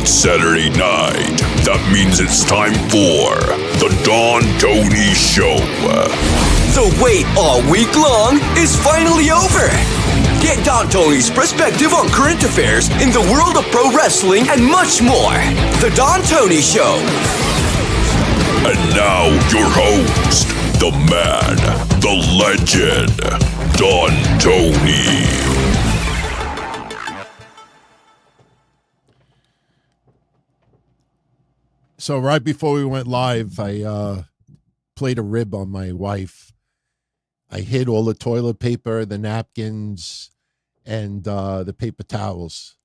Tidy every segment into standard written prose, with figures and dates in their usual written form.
It's Saturday night. That means it's time for the Don Tony Show. The wait all week long is finally over. Get Don Tony's perspective on current affairs in the world of pro wrestling and much more. The Don Tony Show. And now your host, the man, the legend, Don Tony. So right before we went live, I played a rib on my wife. I hid all the toilet paper, the napkins, and the paper towels.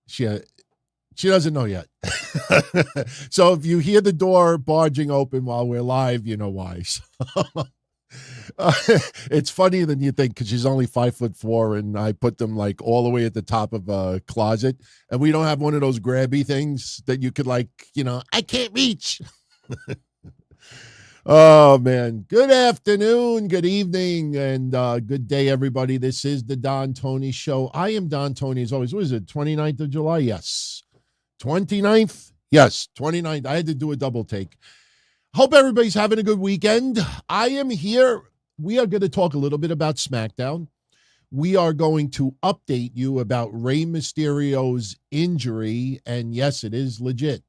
She doesn't know yet. So if you hear the door barging open while we're live, you know why. So, it's funnier than you think because she's only 5'4", and I put them like all the way at the top of a closet, and we don't have one of those grabby things that you could I can't reach. Oh man, good afternoon, good evening, and good day, everybody. This is the Don Tony Show. I am Don Tony as always. What is it, 29th of July? Yes. 29th? Yes, 29th. I had to do a double take. Hope everybody's having a good weekend. I am here. We are going to talk a little bit about SmackDown. We are going to update you about Rey Mysterio's injury, and yes, it is legit.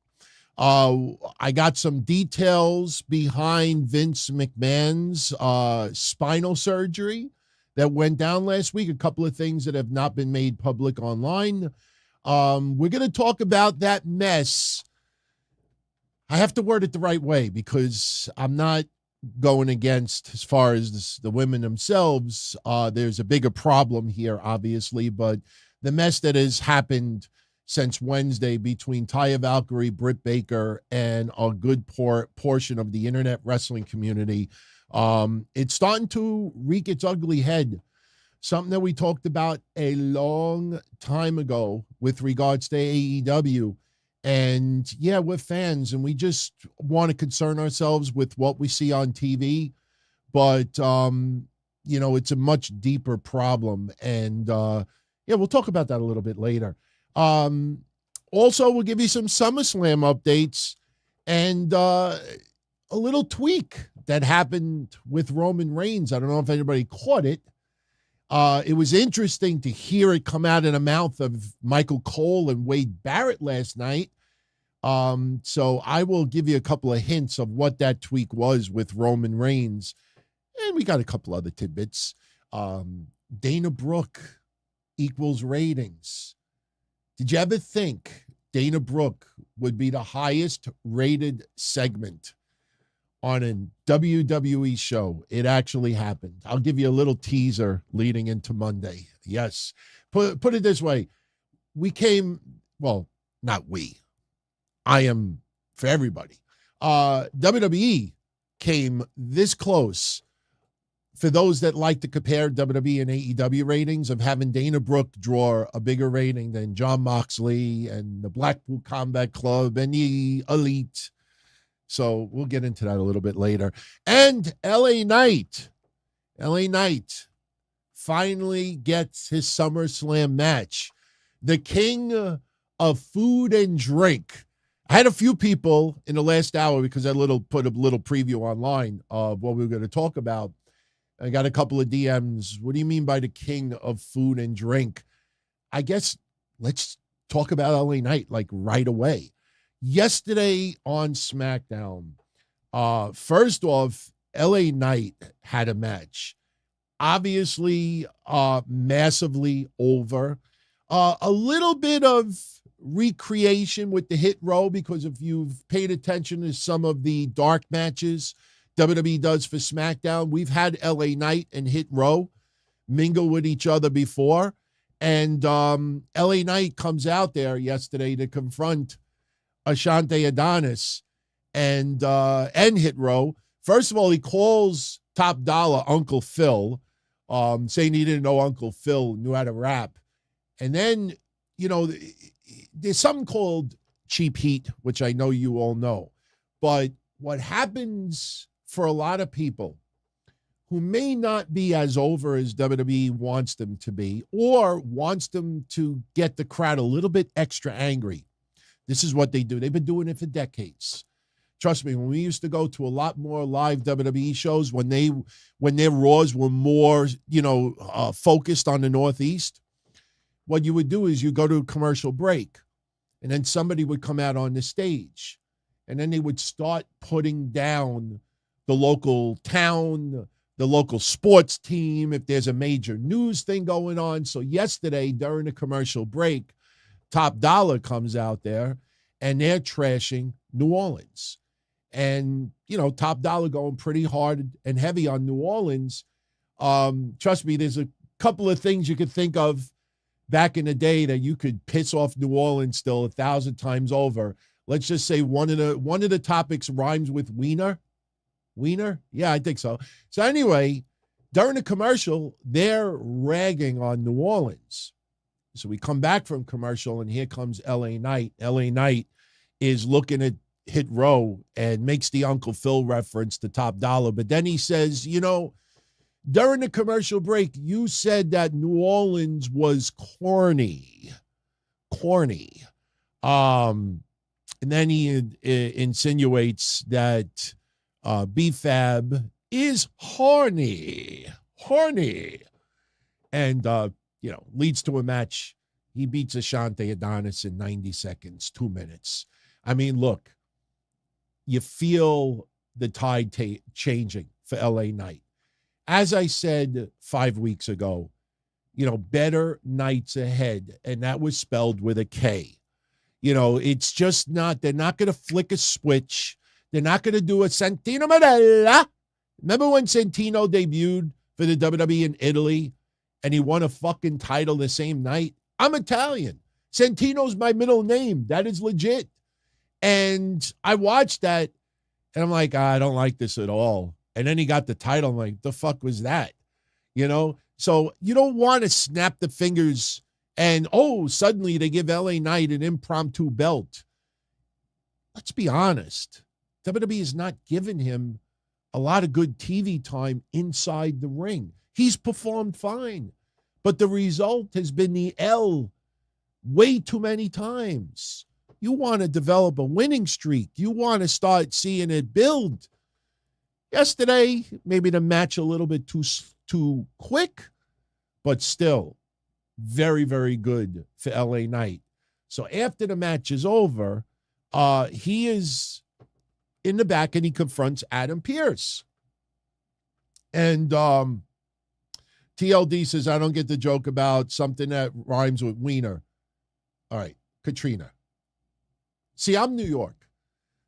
I got some details behind Vince McMahon's spinal surgery that went down last week, a couple of things that have not been made public online. We're going to talk about that mess. I have to word it the right way because I'm not going against as far as the women themselves. There's a bigger problem here, obviously, but the mess that has happened since Wednesday between Taya Valkyrie, Britt Baker, and a good portion of the internet wrestling community, it's starting to wreak its ugly head. Something that we talked about a long time ago with regards to AEW. And yeah, we're fans and we just want to concern ourselves with what we see on TV. But, it's a much deeper problem. And we'll talk about that a little bit later. Also, we'll give you some SummerSlam updates and a little tweak that happened with Roman Reigns. I don't know if anybody caught it. It was interesting to hear it come out of the mouth of Michael Cole and Wade Barrett last night. So I will give you a couple of hints of what that tweak was with Roman Reigns. And we got a couple other tidbits. Dana Brooke equals ratings. Did you ever think Dana Brooke would be the highest rated segment on a WWE show? It actually happened. I'll give you a little teaser leading into Monday. Yes. Put it this way. Not we. I am for everybody. WWE came this close for those that like to compare WWE and AEW ratings of having Dana Brooke draw a bigger rating than Jon Moxley and the Blackpool Combat Club and the Elite. So we'll get into that a little bit later. And LA Knight finally gets his SummerSlam match. The king of food and drink. I had a few people in the last hour because I put a little preview online of what we were going to talk about. I got a couple of DMs. What do you mean by the king of food and drink? I guess let's talk about LA Knight like right away. Yesterday on SmackDown, first off, LA Knight had a match. Obviously, massively over. A little bit of recreation with the hit row because if you've paid attention to some of the dark matches WWE does for SmackDown, we've had LA Knight and Hit Row mingle with each other before. And LA Knight comes out there yesterday to confront Ashante Adonis and Hit Row. First of all, he calls Top Dollar Uncle Phil, saying he didn't know Uncle Phil knew how to rap. And then, there's something called cheap heat, which I know you all know. But what happens for a lot of people who may not be as over as WWE wants them to be or wants them to get the crowd a little bit extra angry. This is what they do. They've been doing it for decades. Trust me, when we used to go to a lot more live WWE shows, when their Raws were more, focused on the Northeast, what you would do is you go to a commercial break, and then somebody would come out on the stage, and then they would start putting down the local town, the local sports team, if there's a major news thing going on. So yesterday, during the commercial break, Top Dollar comes out there, and they're trashing New Orleans. And, Top Dollar going pretty hard and heavy on New Orleans. Trust me, there's a couple of things you could think of back in the day that you could piss off New Orleans still 1,000 times over. Let's just say one of the topics rhymes with wiener. Wiener? Yeah, I think so. So anyway, during the commercial, they're ragging on New Orleans. So we come back from commercial, and here comes LA Knight. LA Knight is looking at Hit Row and makes the Uncle Phil reference to Top Dollar. But then he says, during the commercial break, you said that New Orleans was corny. And then he insinuates that B-Fab is horny. And, leads to a match. He beats Ashante Adonis in 90 seconds, 2 minutes. I mean, look, you feel the tide changing for LA Knight. As I said 5 weeks ago, better nights ahead, and that was spelled with a K. It's just not, they're not going to flick a switch. They're not going to do a Santino Marella. Remember when Santino debuted for the WWE in Italy, and he won a fucking title the same night? I'm Italian. Santino's my middle name. That is legit. And I watched that, and I'm like, I don't like this at all. And then he got the title. I'm like, the fuck was that? So you don't want to snap the fingers and, suddenly they give LA Knight an impromptu belt. Let's be honest. WWE is not giving him a lot of good TV time inside the ring. He's performed fine, but the result has been the L way too many times. You want to develop a winning streak. You want to start seeing it build. Yesterday, maybe the match a little bit too quick, but still very, very good for LA Knight. So after the match is over, he is in the back and he confronts Adam Pearce. And TLD says, I don't get the joke about something that rhymes with wiener. All right, Katrina. See, I'm New York.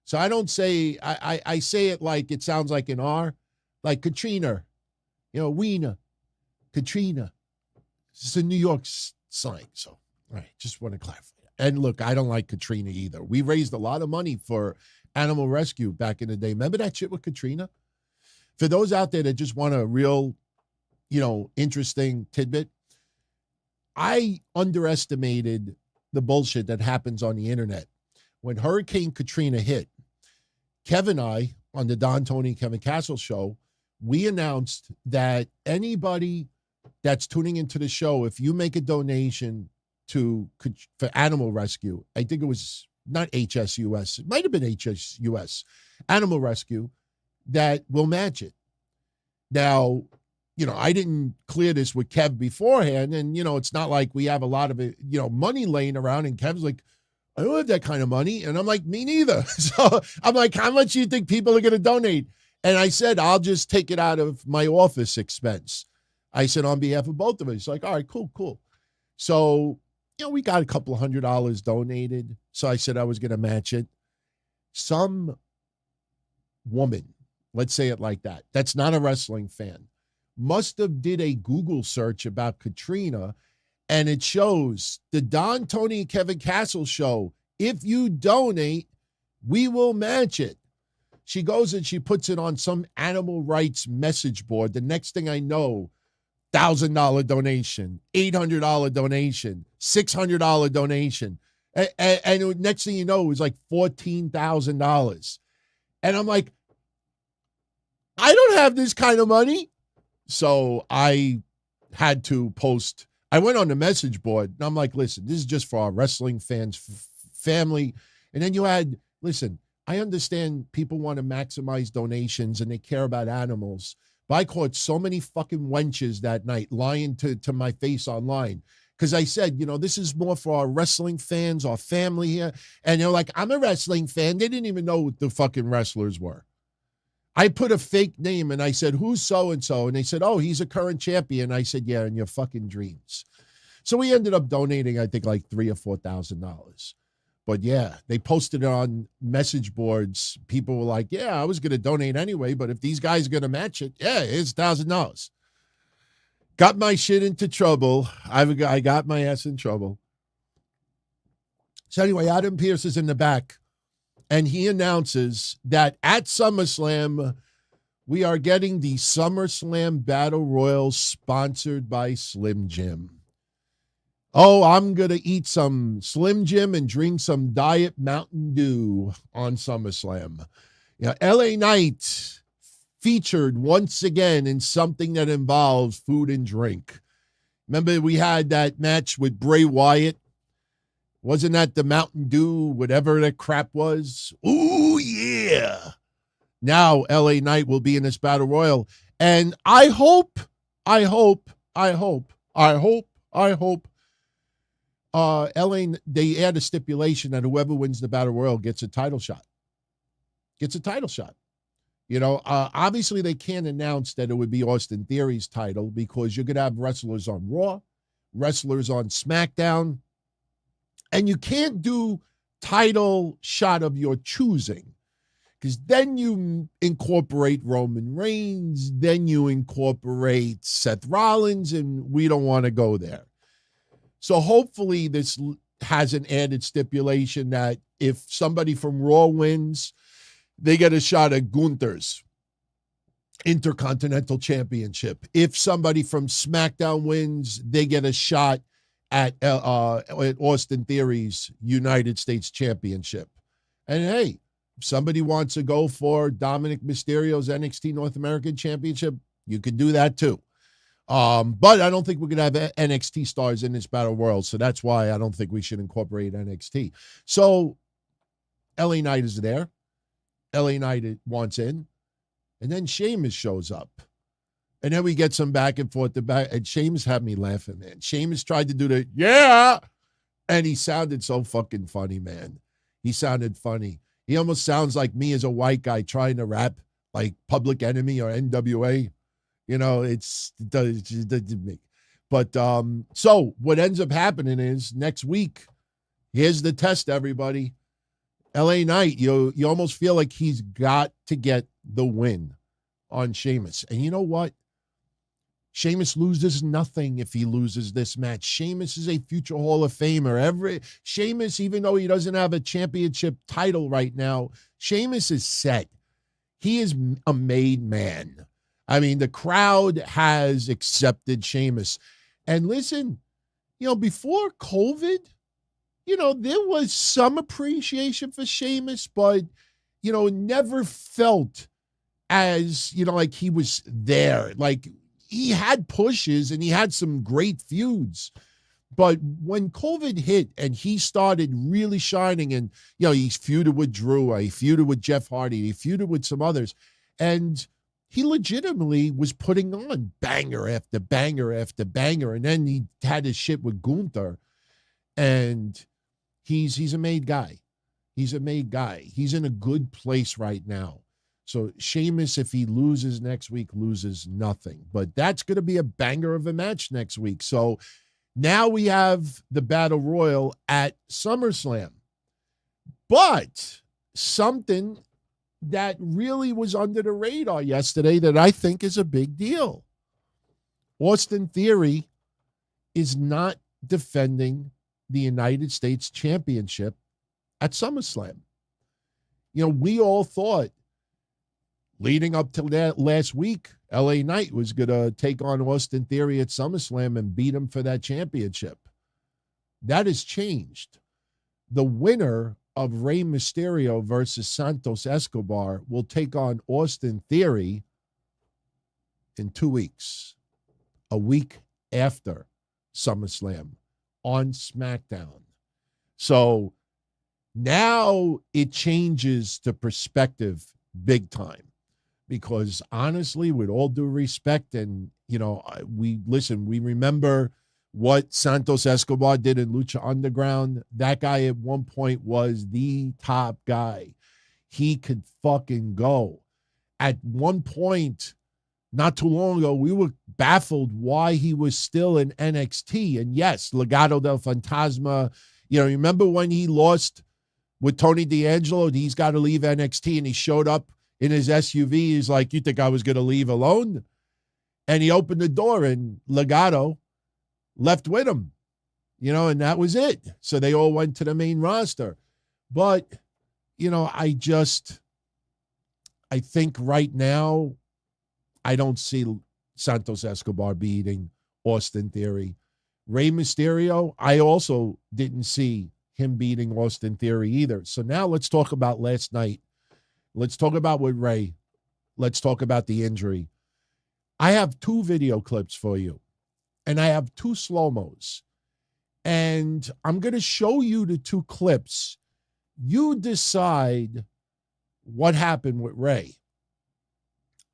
So I don't say, I say it like it sounds like an R, like Katrina, wiener, Katrina. It's a New York slang. So, all right, just want to clarify. And look, I don't like Katrina either. We raised a lot of money for animal rescue back in the day. Remember that shit with Katrina? For those out there that just want a real, interesting tidbit, I underestimated the bullshit that happens on the internet. When Hurricane Katrina hit, Kevin and I, on the Don, Tony, Kevin Castle show, we announced that anybody that's tuning into the show, if you make a donation for animal rescue, I think it was not HSUS, it might have been HSUS, animal rescue, that will match it. Now, I didn't clear this with Kev beforehand, and, it's not like we have a lot of it, money laying around, and Kev's like, I don't have that kind of money. And I'm like, me neither. So I'm like, how much do you think people are going to donate? And I said, I'll just take it out of my office expense. I said, on behalf of both of us. He's like, all right, cool. So, we got a couple $100 donated. So I said I was going to match it. Some woman, let's say it like that, that's not a wrestling fan, must have did a Google search about Katrina, and it shows the Don, Tony, and Kevin Castle show. If you donate, we will match it. She goes and she puts it on some animal rights message board. The next thing I know, $1,000 donation, $800 donation, $600 donation. And next thing you know, it was like $14,000. And I'm like, I don't have this kind of money. So I had to post. I went on the message board, and I'm like, listen, this is just for our wrestling fans family. And then you had, listen, I understand people want to maximize donations and they care about animals, but I caught so many fucking wenches that night lying to my face online. Because I said, this is more for our wrestling fans, our family here. And they're like, I'm a wrestling fan. They didn't even know what the fucking wrestlers were. I put a fake name and I said, who's so-and-so? And they said, oh, he's a current champion. I said, yeah, in your fucking dreams. So we ended up donating, I think, like $3,000 or $4,000. But yeah, they posted it on message boards. People were like, yeah, I was going to donate anyway, but if these guys are going to match it, yeah, it's $1,000. Got my shit into trouble. I got my ass in trouble. So anyway, Adam Pearce is in the back, and he announces that at SummerSlam, we are getting the SummerSlam Battle Royal sponsored by Slim Jim. Oh, I'm going to eat some Slim Jim and drink some Diet Mountain Dew on SummerSlam. LA Knight featured once again in something that involves food and drink. Remember we had that match with Bray Wyatt? Wasn't that the Mountain Dew, whatever that crap was? Ooh, yeah. Now LA Knight will be in this Battle Royal. And I hope LA, they add a stipulation that whoever wins the Battle Royal gets a title shot. Obviously they can't announce that it would be Austin Theory's title because you're going to have wrestlers on Raw, wrestlers on SmackDown, and you can't do title shot of your choosing because then you incorporate Roman Reigns, then you incorporate Seth Rollins, and we don't want to go there. So hopefully this has an added stipulation that if somebody from Raw wins, they get a shot at Gunther's Intercontinental Championship. If somebody from SmackDown wins, they get a shot at Austin Theory's United States Championship. And hey, if somebody wants to go for Dominic Mysterio's NXT North American Championship, you could do that too. But I don't think we're going to have NXT stars in this Battle Royal, so that's why I don't think we should incorporate NXT. So LA Knight is there. LA Knight wants in. And then Sheamus shows up. And then we get some back and forth. And Sheamus had me laughing, man. Sheamus tried to do the, yeah. And he sounded so fucking funny, man. He sounded funny. He almost sounds like me as a white guy trying to rap like Public Enemy or NWA. But so what ends up happening is next week, here's the test, everybody. LA Knight, you almost feel like he's got to get the win on Sheamus. And you know what? Sheamus loses nothing if he loses this match. Sheamus is a future Hall of Famer. Sheamus, even though he doesn't have a championship title right now, Sheamus is set. He is a made man. I mean, the crowd has accepted Sheamus. And listen, before COVID, there was some appreciation for Sheamus, but, never felt as, like he was there. Like he had pushes and he had some great feuds. But when COVID hit and he started really shining and, he feuded with Drew, he feuded with Jeff Hardy, he feuded with some others. And he legitimately was putting on banger after banger after banger. And then he had his shit with Gunther. And he's a made guy. He's a made guy. He's in a good place right now. So Sheamus, if he loses next week, loses nothing. But that's going to be a banger of a match next week. So now we have the Battle Royal at SummerSlam. But something that really was under the radar yesterday that I think is a big deal. Austin Theory is not defending the United States Championship at SummerSlam. We all thought leading up to that last week, LA Knight was going to take on Austin Theory at SummerSlam and beat him for that championship. That has changed. The winner of Rey Mysterio versus Santos Escobar will take on Austin Theory in 2 weeks, a week after SummerSlam on SmackDown. So Now it changes the perspective big time, because honestly, with all due respect, and we remember what Santos Escobar did in Lucha Underground. That guy at one point was the top guy. He could fucking go. At one point, not too long ago, we were baffled why he was still in NXT. And yes, Legado del Fantasma, remember when he lost with Tony D'Angelo, he's got to leave NXT, and he showed up in his SUV. He's like, you think I was going to leave alone? And he opened the door, and Legado left with him, and that was it. So they all went to the main roster. But, I think right now, I don't see Santos Escobar beating Austin Theory. Rey Mysterio, I also didn't see him beating Austin Theory either. So now let's talk about last night. Let's talk about with Rey. Let's talk about the injury. I have 2 video clips for you, and I have 2 slow-mos. And I'm going to show you the 2 clips. You decide what happened with Rey.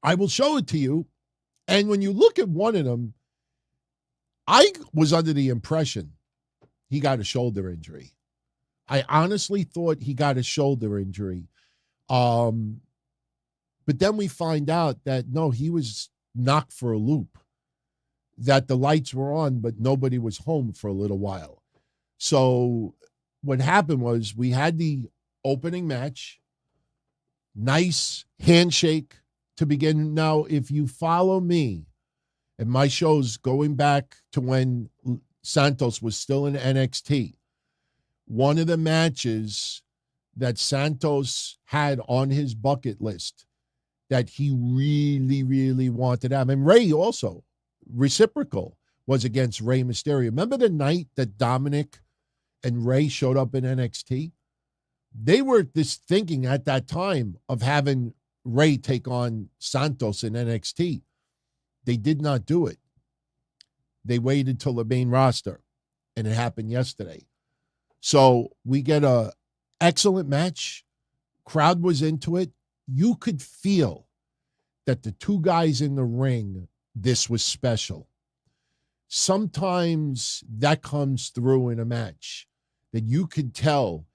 I will show it to you. And when you look at one of them, I was under the impression he got a shoulder injury. I honestly thought he got a shoulder injury. But then we find out that, no, he was knocked for a loop, that the lights were on, but nobody was home for a little while. So what happened was we had the opening match, nice handshake to begin. Now, if you follow me and my shows going back to when Santos was still in NXT, one of the matches that Santos had on his bucket list that he really, really wanted to have, and Rey also, reciprocal, was against Rey Mysterio. Remember the night that Dominic and Rey showed up in NXT? They were just thinking at that time of having Rey take on Santos in NXT. They did not do it. They waited till the main roster, and it happened yesterday. So we get a excellent match. Crowd was into it. You could feel that the 2 guys in the ring, this was special. Sometimes that comes through in a match, that you could tell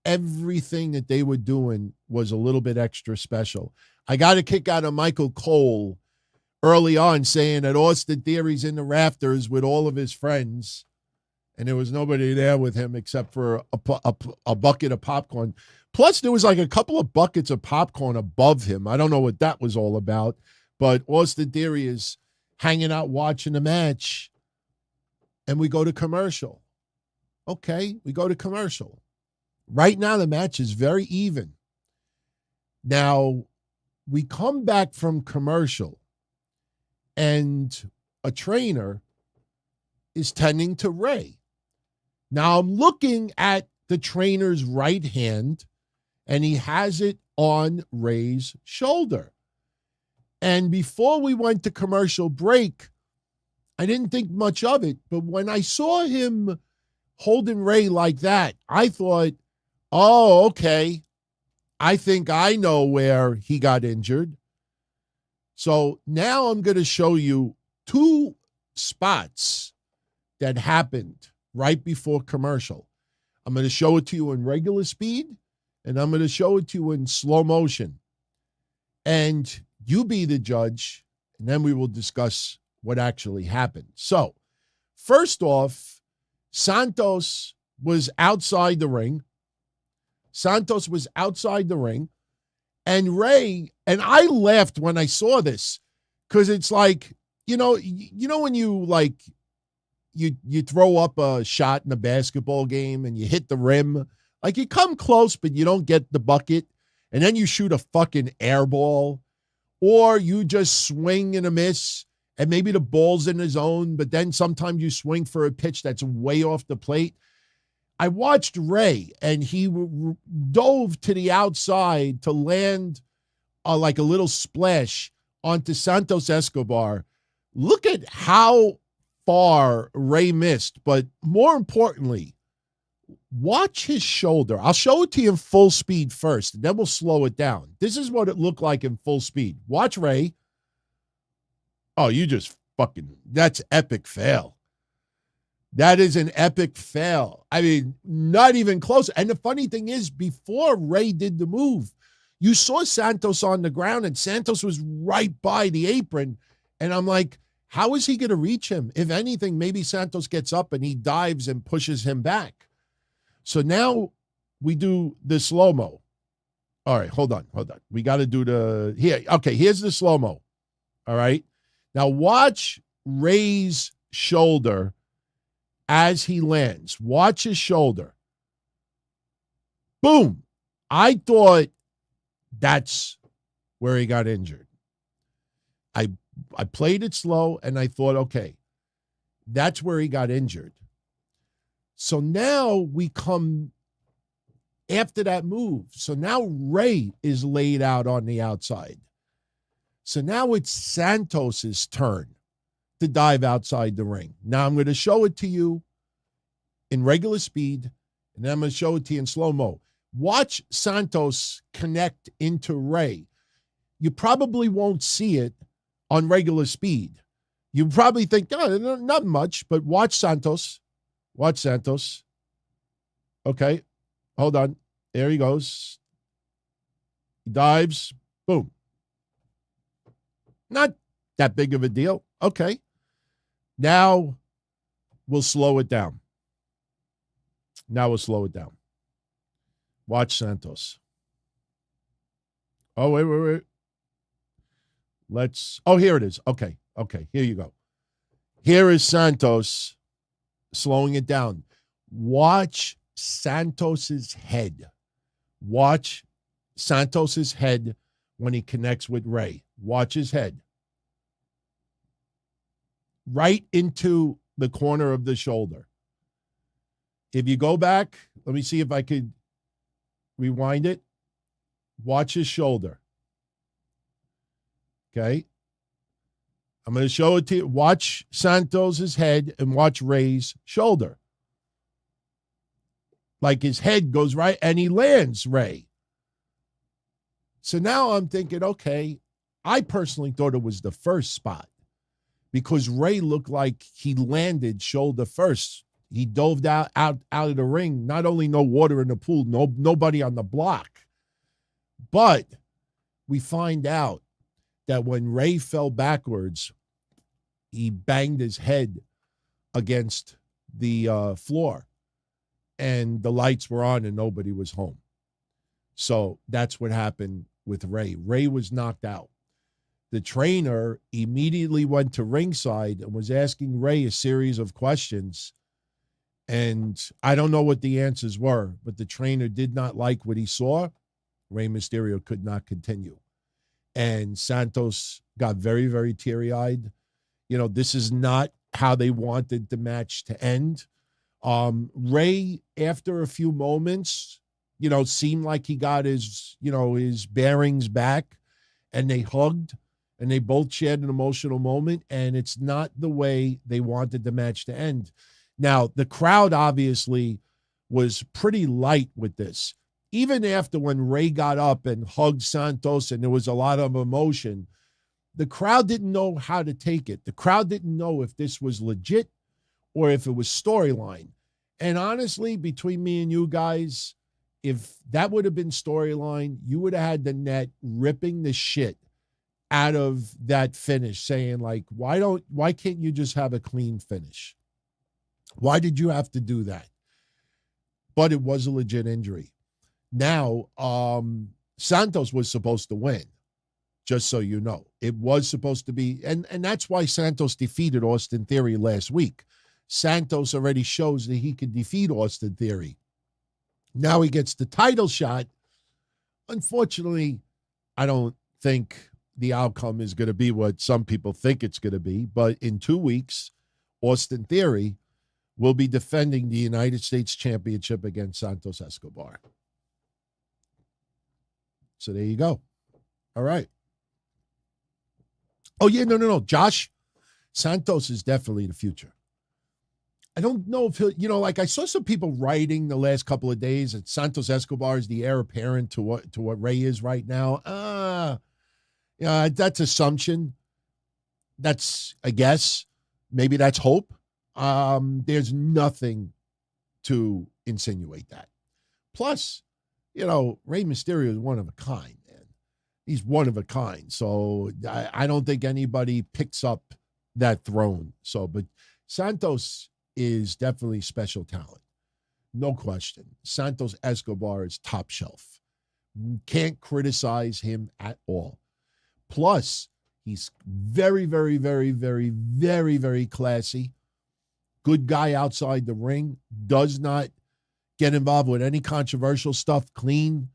everything that they were doing was a little bit extra special. I got a kick out of Michael Cole early on saying that Austin Theory's in the rafters with all of his friends, and there was nobody there with him except for a bucket of popcorn. Plus, there was like a couple of buckets of popcorn above him. I don't know what that was all about, but Austin Theory is hanging out watching the match, and we go to commercial. Okay, we go to commercial. Right now, the match is very even. Now, we come back from commercial, and a trainer is tending to Rey. Now, I'm looking at the trainer's right hand, and he has it on Rey's shoulder. And before we went to commercial break, I didn't think much of it. But when I saw him holding Rey like that, I thought, oh, okay, I think I know where he got injured. So now I'm going to show you 2 spots that happened right before commercial. I'm going to show it to you in regular speed, and I'm going to show it to you in slow motion. And you be the judge, and then we will discuss what actually happened. So, first off, Santos was outside the ring. And Rey, and I laughed when I saw this, because it's like, when you like, you throw up a shot in a basketball game and you hit the rim, like you come close, but you don't get the bucket, and then you shoot a fucking air ball, or you just swing and a miss, and maybe the ball's in the zone, but then sometimes you swing for a pitch that's way off the plate. I watched Rey, and he dove to the outside to land like a little splash onto Santos Escobar. Look at how far Rey missed, but more importantly, Watch his shoulder. I'll show it to you in full speed first, and then we'll slow it down. This is what it looked like in full speed. Watch Rey. Oh, you just that's epic fail. That is an epic fail. I mean, not even close. And the funny thing is, before Rey did the move, you saw Santos on the ground, and Santos was right by the apron. And I'm like, how is he going to reach him? If anything, maybe Santos gets up and he dives and pushes him back. So now we do the slow-mo. All right, hold on. We got to do here's the slow-mo. All right. Now watch Rey's shoulder as he lands. Watch his shoulder. Boom. I thought that's where he got injured. I played it slow, and I thought, okay, that's where he got injured. So now we come after that move. So now Rey is laid out on the outside. So now it's Santos' turn to dive outside the ring. Now I'm going to show it to you in regular speed, and then I'm going to show it to you in slow-mo. Watch Santos connect into Rey. You probably won't see it on regular speed. You probably think, oh, not much, but watch Santos. Watch Santos. Okay, hold on. There he goes. He dives. Boom. Not that big of a deal. Okay. Now we'll slow it down. Watch Santos. Oh, wait. Here it is. Okay, here you go. Here is Santos slowing it down. Watch Santos's head. Watch Santos's head when he connects with Rey. Watch his head. Right into the corner of the shoulder. If you go back, let me see if I could rewind it. Watch his shoulder. Okay. I'm going to show it to you. Watch Santos's head and watch Rey's shoulder. Like his head goes right and he lands Rey. So now I'm thinking, okay, I personally thought it was the first spot because Rey looked like he landed shoulder first. He dove out of the ring. Not only no water in the pool, nobody on the block. But we find out that when Rey fell backwards, he banged his head against the floor. And the lights were on and nobody was home. So that's what happened with Rey. Rey was knocked out. The trainer immediately went to ringside and was asking Rey a series of questions. And I don't know what the answers were, but the trainer did not like what he saw. Rey Mysterio could not continue. And Santos got very, very teary-eyed. You know, this is not how they wanted the match to end. Rey, after a few moments, seemed like he got his bearings back, and they hugged, and they both shared an emotional moment, and it's not the way they wanted the match to end. Now, the crowd obviously was pretty light with this. Even after when Rey got up and hugged Santos and there was a lot of emotion, the crowd didn't know how to take it. The crowd didn't know if this was legit or if it was storyline. And honestly, between me and you guys, if that would have been storyline, you would have had the net ripping the shit out of that finish, saying like, why can't you just have a clean finish? Why did you have to do that? But it was a legit injury. Now, Santos was supposed to win, just so you know. It was supposed to be, and that's why Santos defeated Austin Theory last week. Santos already shows that he could defeat Austin Theory. Now he gets the title shot. Unfortunately, I don't think the outcome is going to be what some people think it's going to be, but in 2 weeks, Austin Theory will be defending the United States Championship against Santos Escobar. So there you go. All right. Oh, yeah, no. Josh, Santos is definitely the future. I don't know if he'll, like I saw some people writing the last couple of days that Santos Escobar is the heir apparent to what Rey is right now. Yeah, that's assumption. That's a guess. Maybe that's hope. There's nothing to insinuate that. Plus, Rey Mysterio is one of a kind, man. He's one of a kind. So I don't think anybody picks up that throne. So, but Santos is definitely special talent. No question. Santos Escobar is top shelf. Can't criticize him at all. Plus, he's very, very, very, very, very, very classy. Good guy outside the ring. Does not get involved with any controversial stuff. Clean.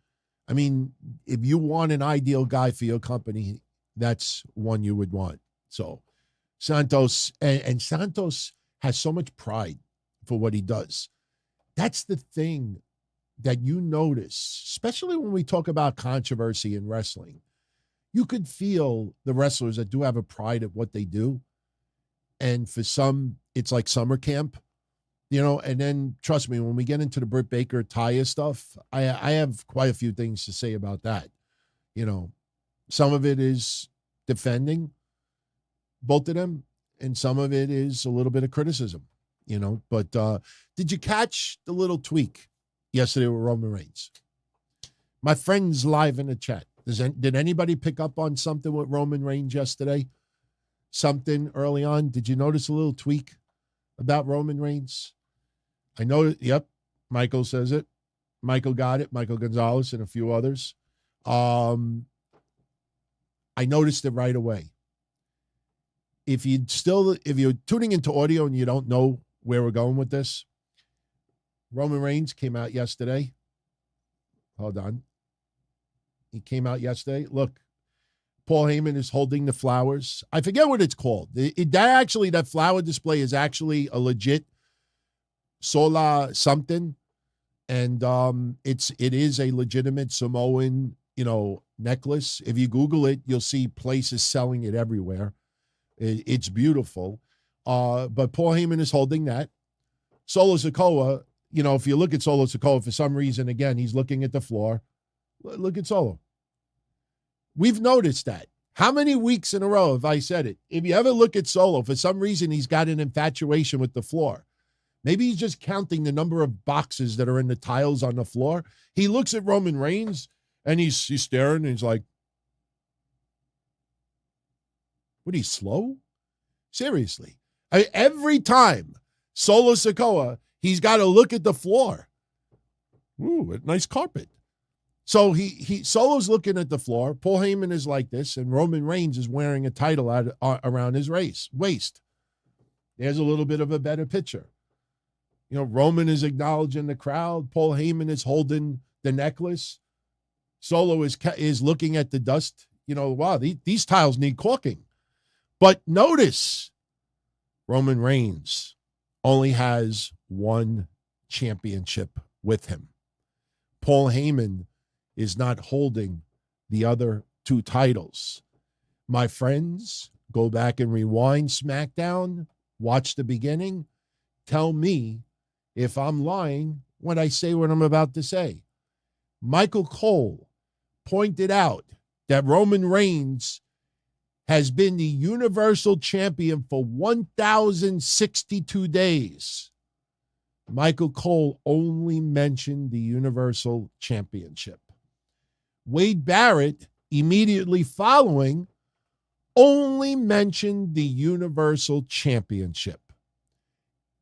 I mean, if you want an ideal guy for your company, that's one you would want. So Santos, and Santos has so much pride for what he does. That's the thing that you notice, especially when we talk about controversy in wrestling. You could feel the wrestlers that do have a pride at what they do. And for some, it's like summer camp, and then trust me, when we get into the Britt Baker, Taya stuff, I have quite a few things to say about that. Some of it is defending both of them, and some of it is a little bit of criticism, but did you catch the little tweak yesterday with Roman Reigns? My friends live in the chat. Did anybody pick up on something with Roman Reigns yesterday? Something early on? Did you notice a little tweak about Roman Reigns? I know. Yep. Michael says it. Michael got it. Michael Gonzalez and a few others. I noticed it right away. If you're tuning into audio and you don't know where we're going with this, Roman Reigns came out yesterday. Hold on. He came out yesterday. Look, Paul Heyman is holding the flowers. I forget what it's called. That flower display is actually a legit Sola something. And it is a legitimate Samoan, necklace. If you Google it, you'll see places selling it everywhere. It's beautiful. But Paul Heyman is holding that. Solo Sikoa, if you look at Solo Sikoa, for some reason, again, he's looking at the floor. Look at Solo. We've noticed that. How many weeks in a row have I said it? If you ever look at Solo, for some reason, he's got an infatuation with the floor. Maybe he's just counting the number of boxes that are in the tiles on the floor. He looks at Roman Reigns, and he's staring, and he's like, what, he's slow? Seriously. Every time Solo Sikoa, he's got to look at the floor. Ooh, nice carpet. So Solo's looking at the floor. Paul Heyman is like this, and Roman Reigns is wearing a title around his waist. There's a little bit of a better picture. Roman is acknowledging the crowd. Paul Heyman is holding the necklace. Solo is looking at the dust. Wow, these tiles need caulking. But notice, Roman Reigns only has one championship with him. Paul Heyman is not holding the other two titles. My friends, go back and rewind SmackDown, watch the beginning, tell me if I'm lying when I say what I'm about to say. Michael Cole pointed out that Roman Reigns has been the Universal Champion for 1,062 days. Michael Cole only mentioned the Universal Championship. Wade Barrett, immediately following, only mentioned the Universal Championship.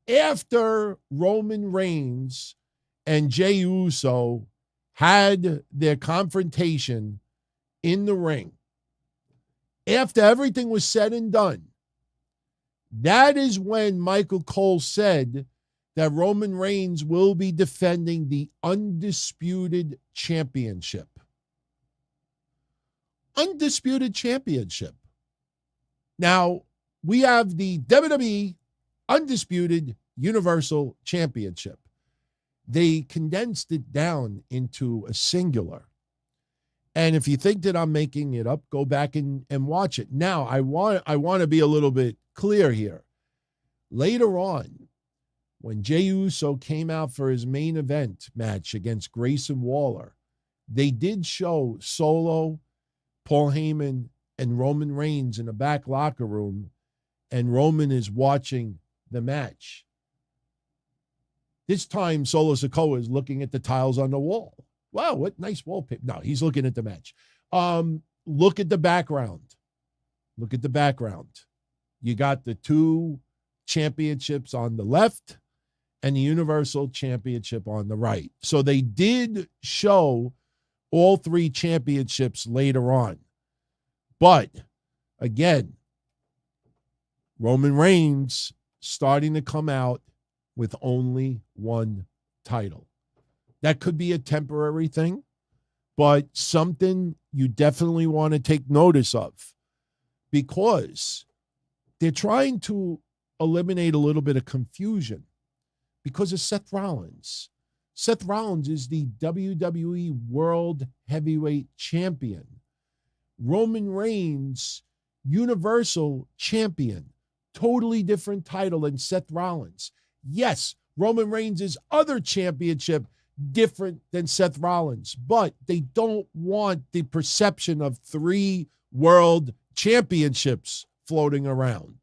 After Roman Reigns and Jey Uso had their confrontation in the ring, after everything was said and done, that is when Michael Cole said that Roman Reigns will be defending the Undisputed Championship. Undisputed Championship. Now, we have the WWE Undisputed Universal Championship. They condensed it down into a singular. And if you think that I'm making it up, go back and watch it. Now, I want to be a little bit clear here. Later on, when Jey Uso came out for his main event match against Grayson Waller, they did show Solo, Paul Heyman, and Roman Reigns in the back locker room, and Roman is watching the match. This time, Solo Sikoa is looking at the tiles on the wall. Wow, what nice wallpaper. No, he's looking at the match. Look at the background. Look at the background. You got the 2 championships on the left and the Universal Championship on the right. So they did show all 3 championships later on. But, again, Roman Reigns starting to come out with only 1 title. That could be a temporary thing, but something you definitely want to take notice of, because they're trying to eliminate a little bit of confusion because of Seth Rollins. Seth Rollins is the WWE World Heavyweight Champion. Roman Reigns, Universal Champion. Totally different title than Seth Rollins. Yes, Roman Reigns' other championship different than Seth Rollins, but they don't want the perception of 3 world championships floating around,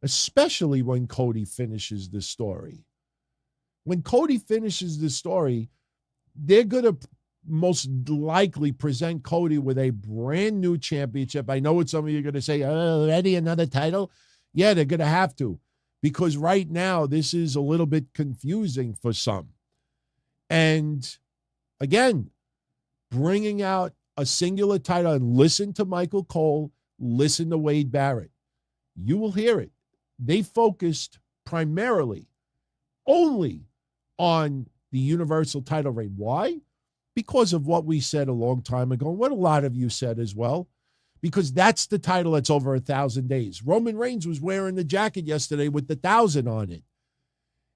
especially when Cody finishes the story. When Cody finishes the story, they're going to most likely present Cody with a brand new championship. I know what some of you are going to say, already another title? Yeah, they're going to have to, because right now this is a little bit confusing for some. And again, bringing out a singular title, and listen to Michael Cole, listen to Wade Barrett. You will hear it. They focused primarily only on the Universal title reign. Why? Because of what we said a long time ago, and what a lot of you said as well, because that's the title that's over 1,000 days. Roman Reigns was wearing the jacket yesterday with the 1,000 on it.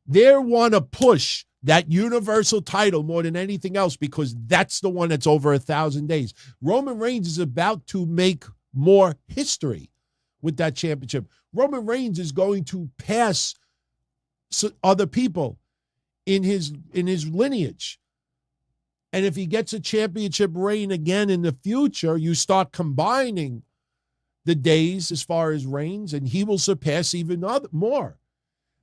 They want to push that Universal title more than anything else because that's the one that's over 1,000 days. Roman Reigns is about to make more history with that championship. Roman Reigns is going to pass other people in his lineage. And if he gets a championship reign again in the future, you start combining the days as far as reigns, and he will surpass even more.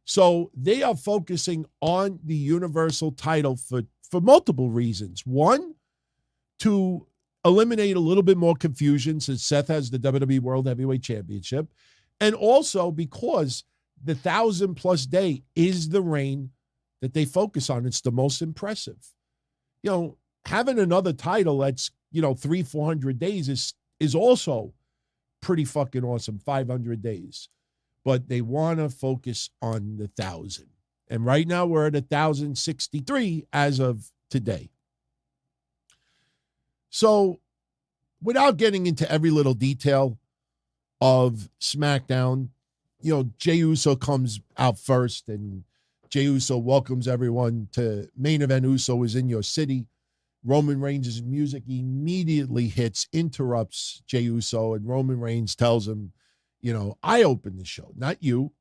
So they are focusing on the Universal title for multiple reasons. One, to eliminate a little bit more confusion since Seth has the WWE World Heavyweight Championship. And also because the 1,000+ day is the reign that they focus on. It's the most impressive. You know, having another title that's, 300-400 days is also pretty fucking awesome, 500 days. But they want to focus on the 1,000. And right now we're at 1,063 as of today. So without getting into every little detail of SmackDown, Jey Uso comes out first, and Jey Uso welcomes everyone to Main Event. Uso is in your city. Roman Reigns' music immediately hits, interrupts Jey Uso, and Roman Reigns tells him, I opened the show, not you.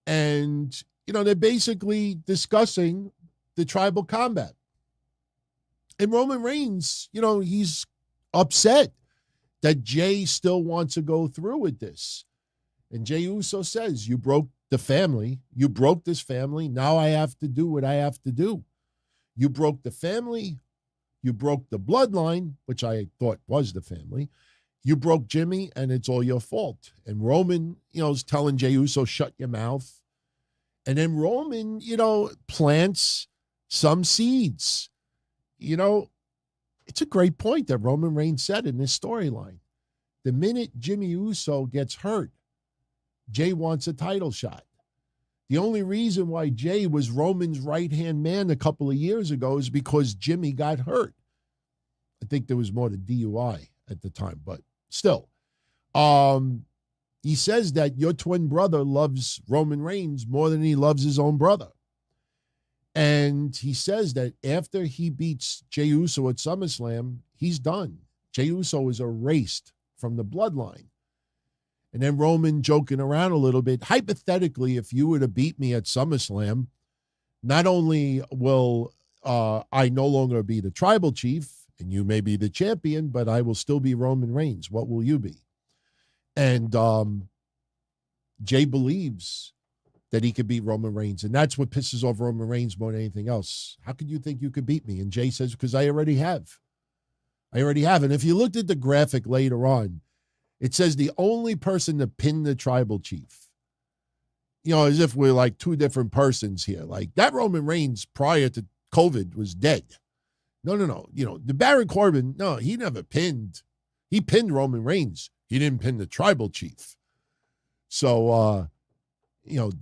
And, they're basically discussing the tribal combat. And Roman Reigns, he's upset that Jey still wants to go through with this. And Jey Uso says, you broke the family. You broke this family. Now I have to do what I have to do. You broke the family. You broke the bloodline, which I thought was the family. You broke Jimmy, and it's all your fault. And Roman, is telling Jey Uso, shut your mouth. And then Roman, plants some seeds. It's a great point that Roman Reigns said in this storyline. The minute Jimmy Uso gets hurt, Jey wants a title shot. The only reason why Jey was Roman's right-hand man a couple of years ago is because Jimmy got hurt. I think there was more to DUI at the time, but still. He says that your twin brother loves Roman Reigns more than he loves his own brother. And he says that after he beats Jey Uso at SummerSlam, he's done. Jey Uso is erased from the bloodline. And then Roman joking around a little bit. Hypothetically, if you were to beat me at SummerSlam, not only will I no longer be the tribal chief, and you may be the champion, but I will still be Roman Reigns. What will you be? And Jay believes that he could beat Roman Reigns, and that's what pisses off Roman Reigns more than anything else. How could you think you could beat me? And Jay says, because I already have. And if you looked at the graphic later on, it says the only person to pin the tribal chief, as if we're like two different persons here. Like that Roman Reigns prior to COVID was dead. No. The Baron Corbin, no, he never pinned. He pinned Roman Reigns. He didn't pin the tribal chief. So,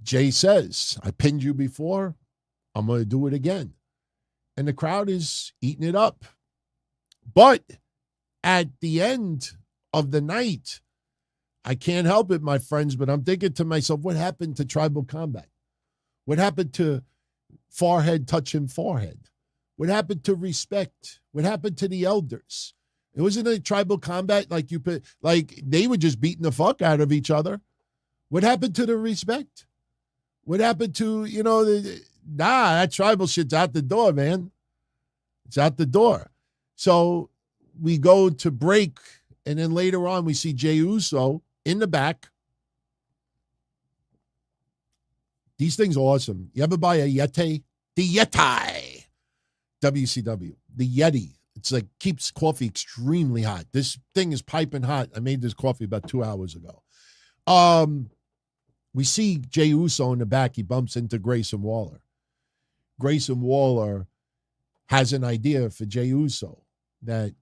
Jay says, I pinned you before. I'm going to do it again. And the crowd is eating it up. But at the end of the night, I can't help it, my friends, but I'm thinking to myself, what happened to tribal combat? What happened to forehead touching forehead? What happened to respect? What happened to the elders? It wasn't a tribal combat like they were just beating the fuck out of each other. What happened to the respect? What happened to, that tribal shit's out the door, man. It's out the door. So we go to break, and then later on we see Jey Uso in the back. These things are awesome. You ever buy a Yeti? The Yeti. WCW. The Yeti. It's like keeps coffee extremely hot. This thing is piping hot. I made this coffee about 2 hours ago. We see Jey Uso in the back. He bumps into Grayson Waller. Grayson Waller has an idea for Jey Uso that,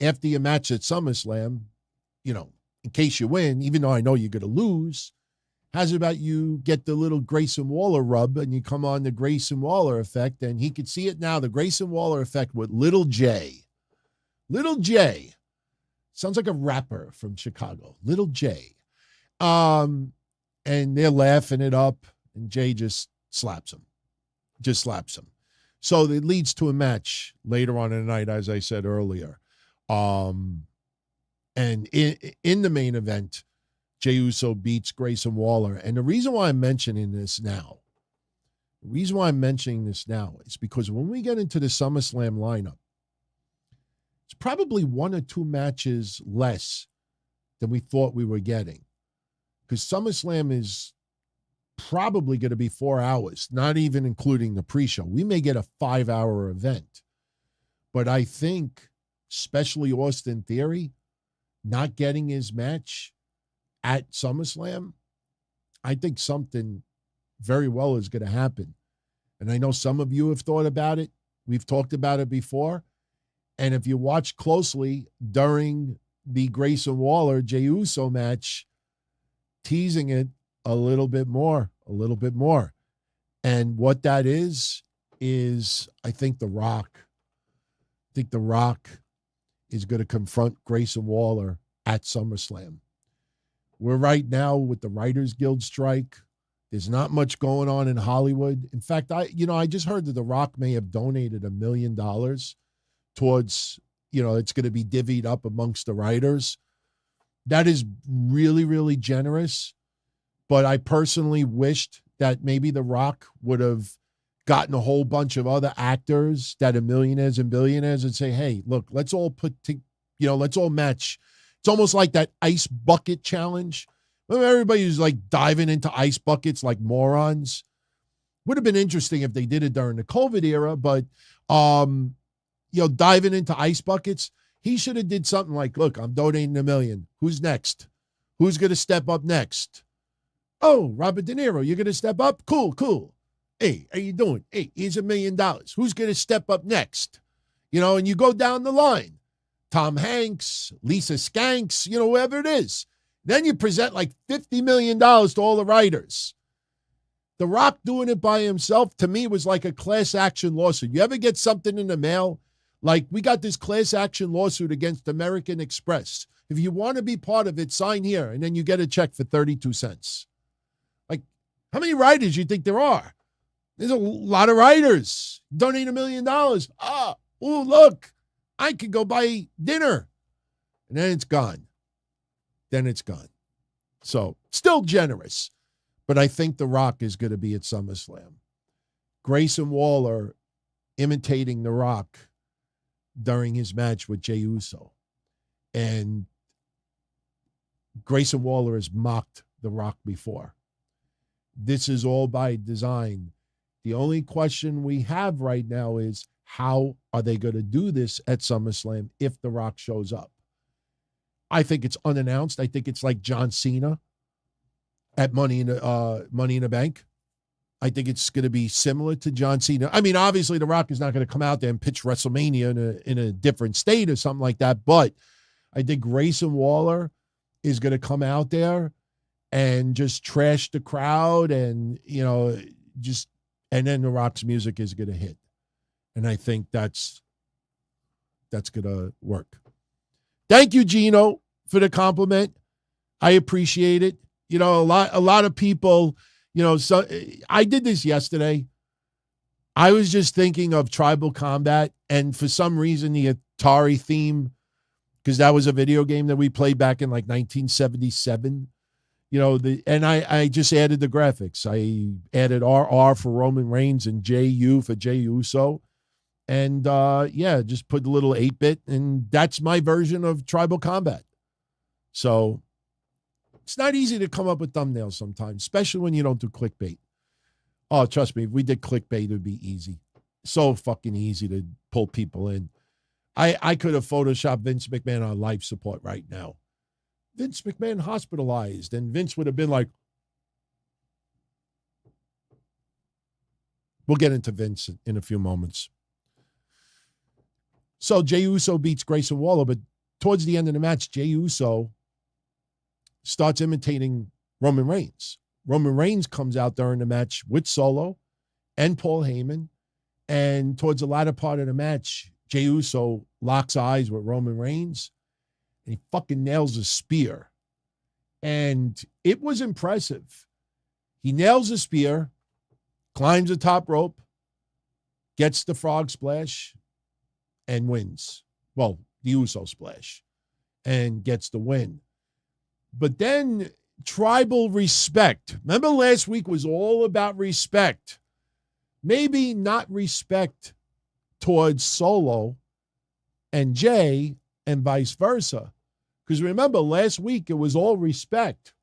after your match at SummerSlam, in case you win, even though I know you're going to lose, how's it about you get the little Grayson Waller rub and you come on the Grayson Waller effect, and he could see it now, the Grayson Waller effect with Little J. Little J. Sounds like a rapper from Chicago. Little J. And they're laughing it up, and Jay just slaps him. So it leads to a match later on in the night, as I said earlier. And in the main event, Jey Uso beats Grayson Waller. And the reason why I'm mentioning this now is because when we get into the SummerSlam lineup, it's probably one or two matches less than we thought we were getting. Because SummerSlam is probably going to be 4 hours, not even including the pre-show. We may get a 5-hour event. But I think, especially Austin Theory, not getting his match at SummerSlam, I think something very well is going to happen. And I know some of you have thought about it. We've talked about it before. And if you watch closely during the Grayson Waller Jey Uso match, teasing it a little bit more. And what that is I think The Rock. Is going to confront Grayson Waller at SummerSlam. We're right now with the Writers Guild strike. There's not much going on in Hollywood. In fact, I just heard that The Rock may have donated $1 million towards, it's going to be divvied up amongst the writers. That is really, really generous. But I personally wished that maybe The Rock would have gotten a whole bunch of other actors that are millionaires and billionaires and say, hey, look, let's all let's all match. It's almost like that ice bucket challenge. Everybody was like diving into ice buckets like morons. Would have been interesting if they did it during the COVID era, but, diving into ice buckets, he should have did something like, look, I'm donating $1 million. Who's next? Who's going to step up next? Oh, Robert De Niro, you're going to step up? Cool. Hey, how you doing? Hey, here's $1 million. Who's going to step up next? And you go down the line. Tom Hanks, Lisa Skanks, whoever it is. Then you present like $50 million to all the writers. The Rock doing it by himself, to me, was like a class action lawsuit. You ever get something in the mail? Like, we got this class action lawsuit against American Express. If you want to be part of it, sign here. And then you get a check for 32 cents. Like, how many writers do you think there are? There's a lot of writers. Donate $1 million. Look, I could go buy dinner. And then it's gone. So still generous. But I think The Rock is going to be at SummerSlam. Grayson Waller imitating The Rock during his match with Jey Uso. And Grayson Waller has mocked The Rock before. This is all by design. The only question we have right now is, how are they going to do this at SummerSlam if The Rock shows up? I think it's unannounced. I think it's like John Cena at Money in the Bank. I think it's going to be similar to John Cena. I mean, obviously, The Rock is not going to come out there and pitch WrestleMania in a different state or something like that. But I think Grayson Waller is going to come out there and just trash the crowd, and and then The Rock's music is going to hit. And I think that's going to work. Thank you, Gino, for the compliment. I appreciate it. A lot of people, so I did this yesterday. I was just thinking of Tribal Combat, and for some reason the Atari theme, because that was a video game that we played back in like 1977. And I just added the graphics. I added RR for Roman Reigns and JU for Jey Uso. And just put a little 8-bit, and that's my version of Tribal Combat. So it's not easy to come up with thumbnails sometimes, especially when you don't do clickbait. Oh, trust me, if we did clickbait, it would be easy. So fucking easy to pull people in. I could have photoshopped Vince McMahon on life support right now. Vince McMahon hospitalized, and Vince would have been like, we'll get into Vince in a few moments. So Jey Uso beats Grayson Waller, but towards the end of the match, Jey Uso starts imitating Roman Reigns. Roman Reigns comes out during the match with Solo and Paul Heyman, and towards the latter part of the match, Jey Uso locks eyes with Roman Reigns, and he fucking nails a spear. And it was impressive. He nails a spear, climbs the top rope, gets the frog splash, and wins. Well, the Uso splash, and gets the win. But then tribal respect. Remember last week was all about respect. Maybe not respect towards Solo and Jay and vice versa. Because remember, last week it was all respect.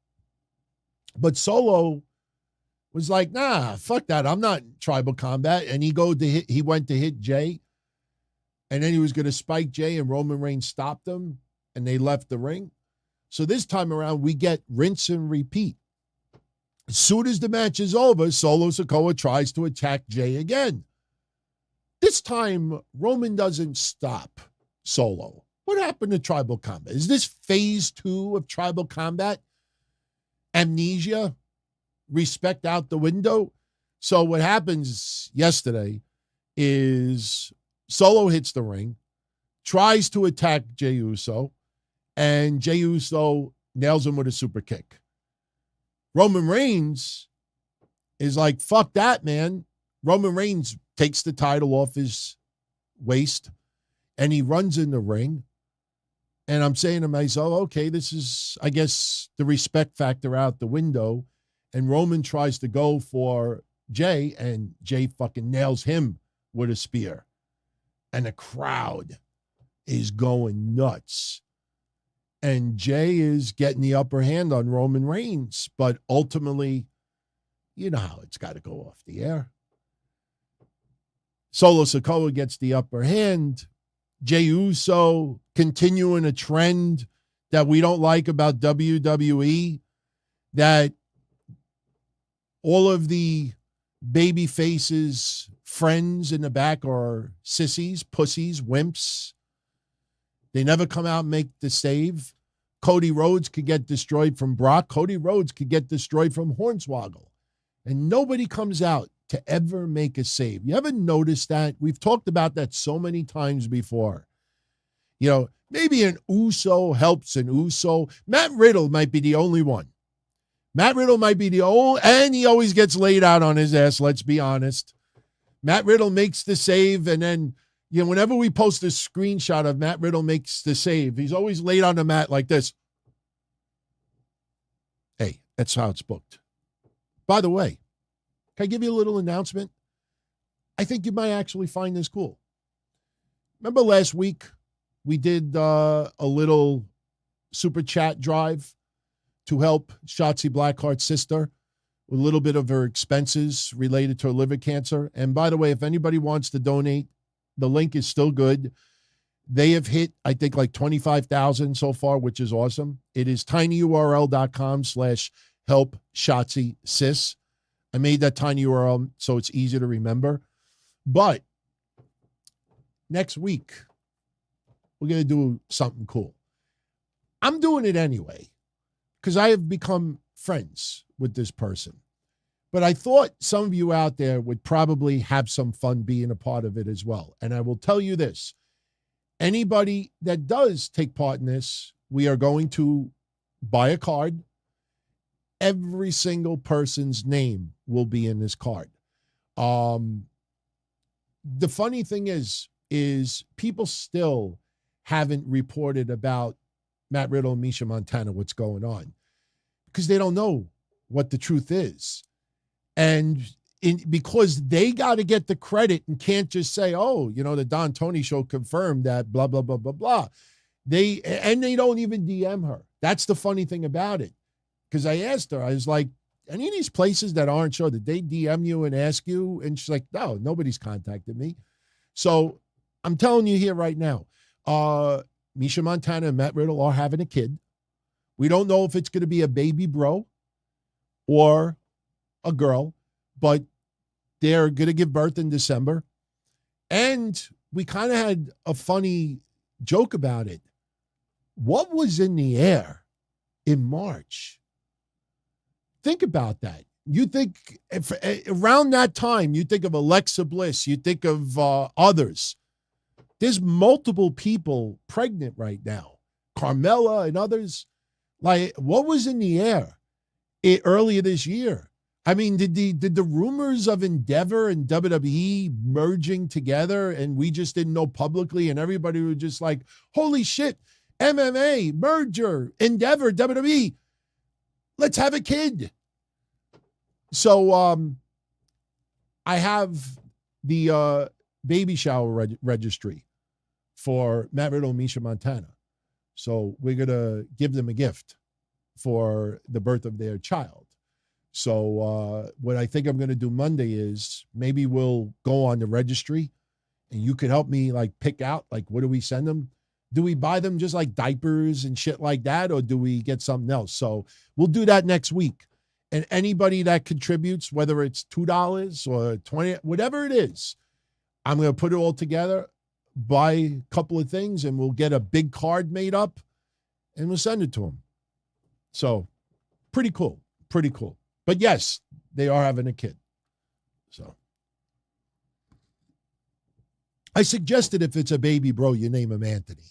But Solo was like, nah, fuck that. I'm not in Tribal Combat. And he went to hit Jay. And then he was going to spike Jay, and Roman Reigns stopped him, and they left the ring. So this time around, we get rinse and repeat. As soon as the match is over, Solo Sikoa tries to attack Jay again. This time, Roman doesn't stop Solo. What happened to Tribal Combat? Is this phase 2 of Tribal Combat? Amnesia? Respect out the window? So what happens yesterday is Solo hits the ring, tries to attack Jey Uso, and Jey Uso nails him with a super kick. Roman Reigns is like, fuck that, man. Roman Reigns takes the title off his waist, and he runs in the ring. And I'm saying to myself, okay, this is, I guess, the respect factor out the window. And Roman tries to go for Jay, and Jay fucking nails him with a spear. And the crowd is going nuts. And Jay is getting the upper hand on Roman Reigns. But ultimately, you know how it's got to go off the air. Solo Sikoa gets the upper hand. Jey Uso continuing a trend that we don't like about WWE, that all of the baby faces, friends in the back are sissies, pussies, wimps. They never come out and make the save. Cody Rhodes could get destroyed from Brock. Cody Rhodes could get destroyed from Hornswoggle. And nobody comes out to ever make a save. You ever notice that? We've talked about that so many times before. You know, maybe an Uso helps an Uso. Matt Riddle might be the only one. Matt Riddle might be the only, and he always gets laid out on his ass, let's be honest. Matt Riddle makes the save, and then, you know, whenever we post a screenshot of Matt Riddle makes the save, he's always laid on the mat like this. That's how it's booked. By the way, can I give you a little announcement? I think you might actually find this cool. Remember last week we did a little super chat drive to help Shotzi Blackheart's sister with a little bit of her expenses related to her liver cancer. And by the way, if anybody wants to donate, the link is still good. They have hit, I think, like 25,000 so far, which is awesome. It is tinyurl.com/help Shotzi sis. I made that tiny URL so it's easy to remember. But next week, we're going to do something cool. I'm doing it anyway because I have become friends with this person. But I thought some of you out there would probably have some fun being a part of it as well. And I will tell you this. Anybody that does take part in this, we are going to buy a card. Every single person's name will be in this card. The funny thing is people still haven't reported about Matt Riddle and Misha Montana, what's going on, because they don't know what the truth is. And because they got to get the credit and can't just say, oh, you know, the Don Tony show confirmed that blah, blah, blah, blah, blah. They don't even DM her. That's the funny thing about it. Because I asked her, I was like, any of these places that aren't sure, did they DM you and ask you? And she's like, no, nobody's contacted me. So I'm telling you here right now, Misha Montana and Matt Riddle are having a kid. We don't know if it's going to be a baby bro or a girl, but they're going to give birth in December. And we kind of had a funny joke about it. What was in the air in March? Think about that. You think around that time, you think of Alexa Bliss, you think of others. There's multiple people pregnant right now. Carmella and others. Like, what was in the air earlier this year? I mean, did the rumors of Endeavor and WWE merging together and we just didn't know publicly and everybody was just like, holy shit, MMA, merger, Endeavor, WWE, let's have a kid. So I have the baby shower registry for Matt Riddle and Misha Montana. So we're going to give them a gift for the birth of their child. So what I think I'm going to do Monday is maybe we'll go on the registry and you could help me like pick out, like, what do we send them? Do we buy them just like diapers and shit like that? Or do we get something else? So we'll do that next week. And anybody that contributes, whether it's $2 or $20, whatever it is, I'm going to put it all together, buy a couple of things, and we'll get a big card made up and we'll send it to them. So pretty cool. Pretty cool. But yes, they are having a kid. So I suggested if it's a baby bro, you name him Anthony.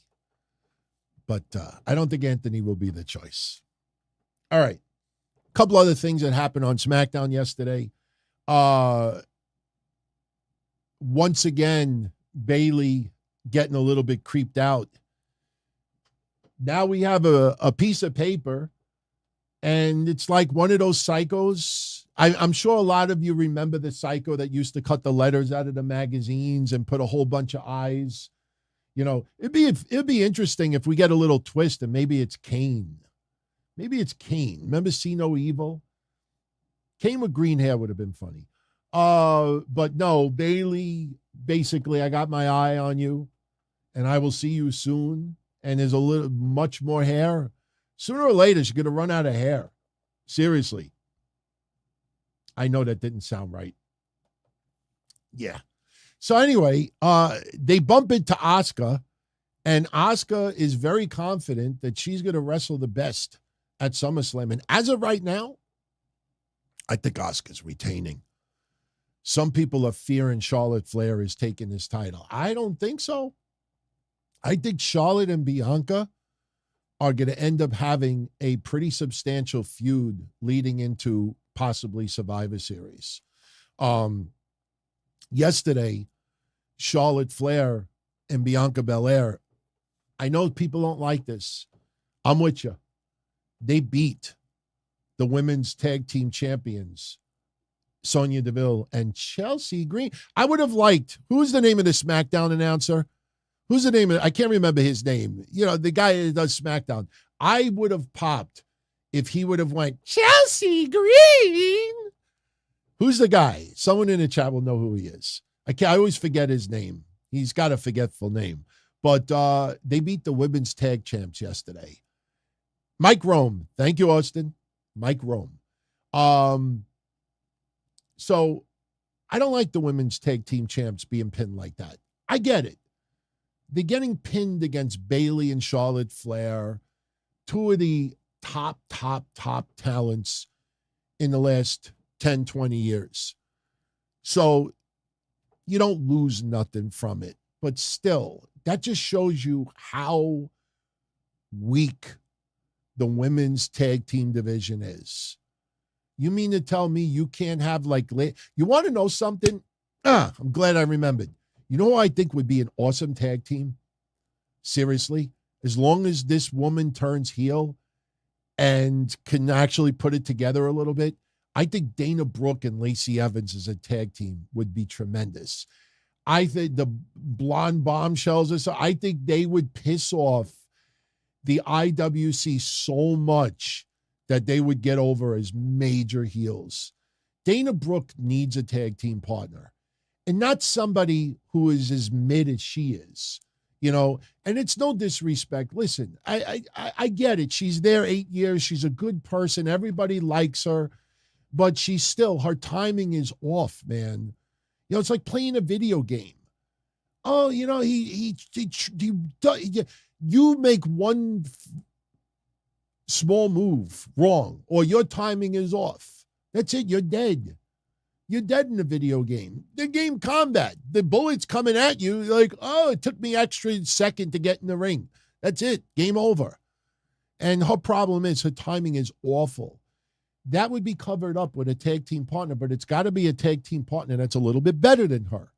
But I don't think Anthony will be the choice. All right. A couple other things that happened on SmackDown yesterday. Once again, Bayley getting a little bit creeped out. Now we have a piece of paper, and it's like one of those psychos. I'm sure a lot of you remember the psycho that used to cut the letters out of the magazines and put a whole bunch of eyes. You know, it'd be interesting if we get a little twist and maybe it's Kane. Maybe it's Kane. Remember See No Evil? Kane with green hair would have been funny. But no, Bayley, basically, I got my eye on you and I will see you soon. And there's much more hair. Sooner or later, she's going to run out of hair. Seriously. I know that didn't sound right. Yeah. So anyway, they bump into Asuka, and Asuka is very confident that she's going to wrestle the best at SummerSlam. And as of right now, I think Asuka's retaining. Some people are fearing Charlotte Flair is taking this title. I don't think so. I think Charlotte and Bianca are going to end up having a pretty substantial feud leading into possibly Survivor Series. Yesterday, Charlotte Flair and Bianca Belair, I know people don't like this. I'm with you. They beat the women's tag team champions, Sonya Deville and Chelsea Green. I would have liked, who's the name of the SmackDown announcer? Who's the name of, I can't remember his name. You know, the guy that does SmackDown. I would have popped if he would have went, Chelsea Green. Who's the guy? Someone in the chat will know who he is. I always forget his name. He's got a forgetful name. But they beat the women's tag champs yesterday. Mike Rome. Thank you, Austin. Mike Rome. So I don't like the women's tag team champs being pinned like that. I get it. They're getting pinned against Bayley and Charlotte Flair, two of the top talents in the last 10, 20 years. So you don't lose nothing from it. But still, that just shows you how weak the women's tag team division is. You mean to tell me you can't have you want to know something? I'm glad I remembered. You know who I think would be an awesome tag team? Seriously, as long as this woman turns heel and can actually put it together a little bit, I think Dana Brooke and Lacey Evans as a tag team would be tremendous. I think the blonde bombshells, I think they would piss off the IWC so much that they would get over as major heels. Dana Brooke needs a tag team partner, and not somebody who is as mid as she is, you know, and it's no disrespect. Listen, I get it. She's there 8 years. She's a good person. Everybody likes her, but she's still, her timing is off, man. You know, it's like playing a video game. Oh, you know, you make one small move wrong, or your timing is off. That's it. You're dead. You're dead in a video game. The game combat. The bullet's coming at you. You're like, oh, it took me extra second to get in the ring. That's it. Game over. And her problem is her timing is awful. That would be covered up with a tag team partner, but it's got to be a tag team partner that's a little bit better than her.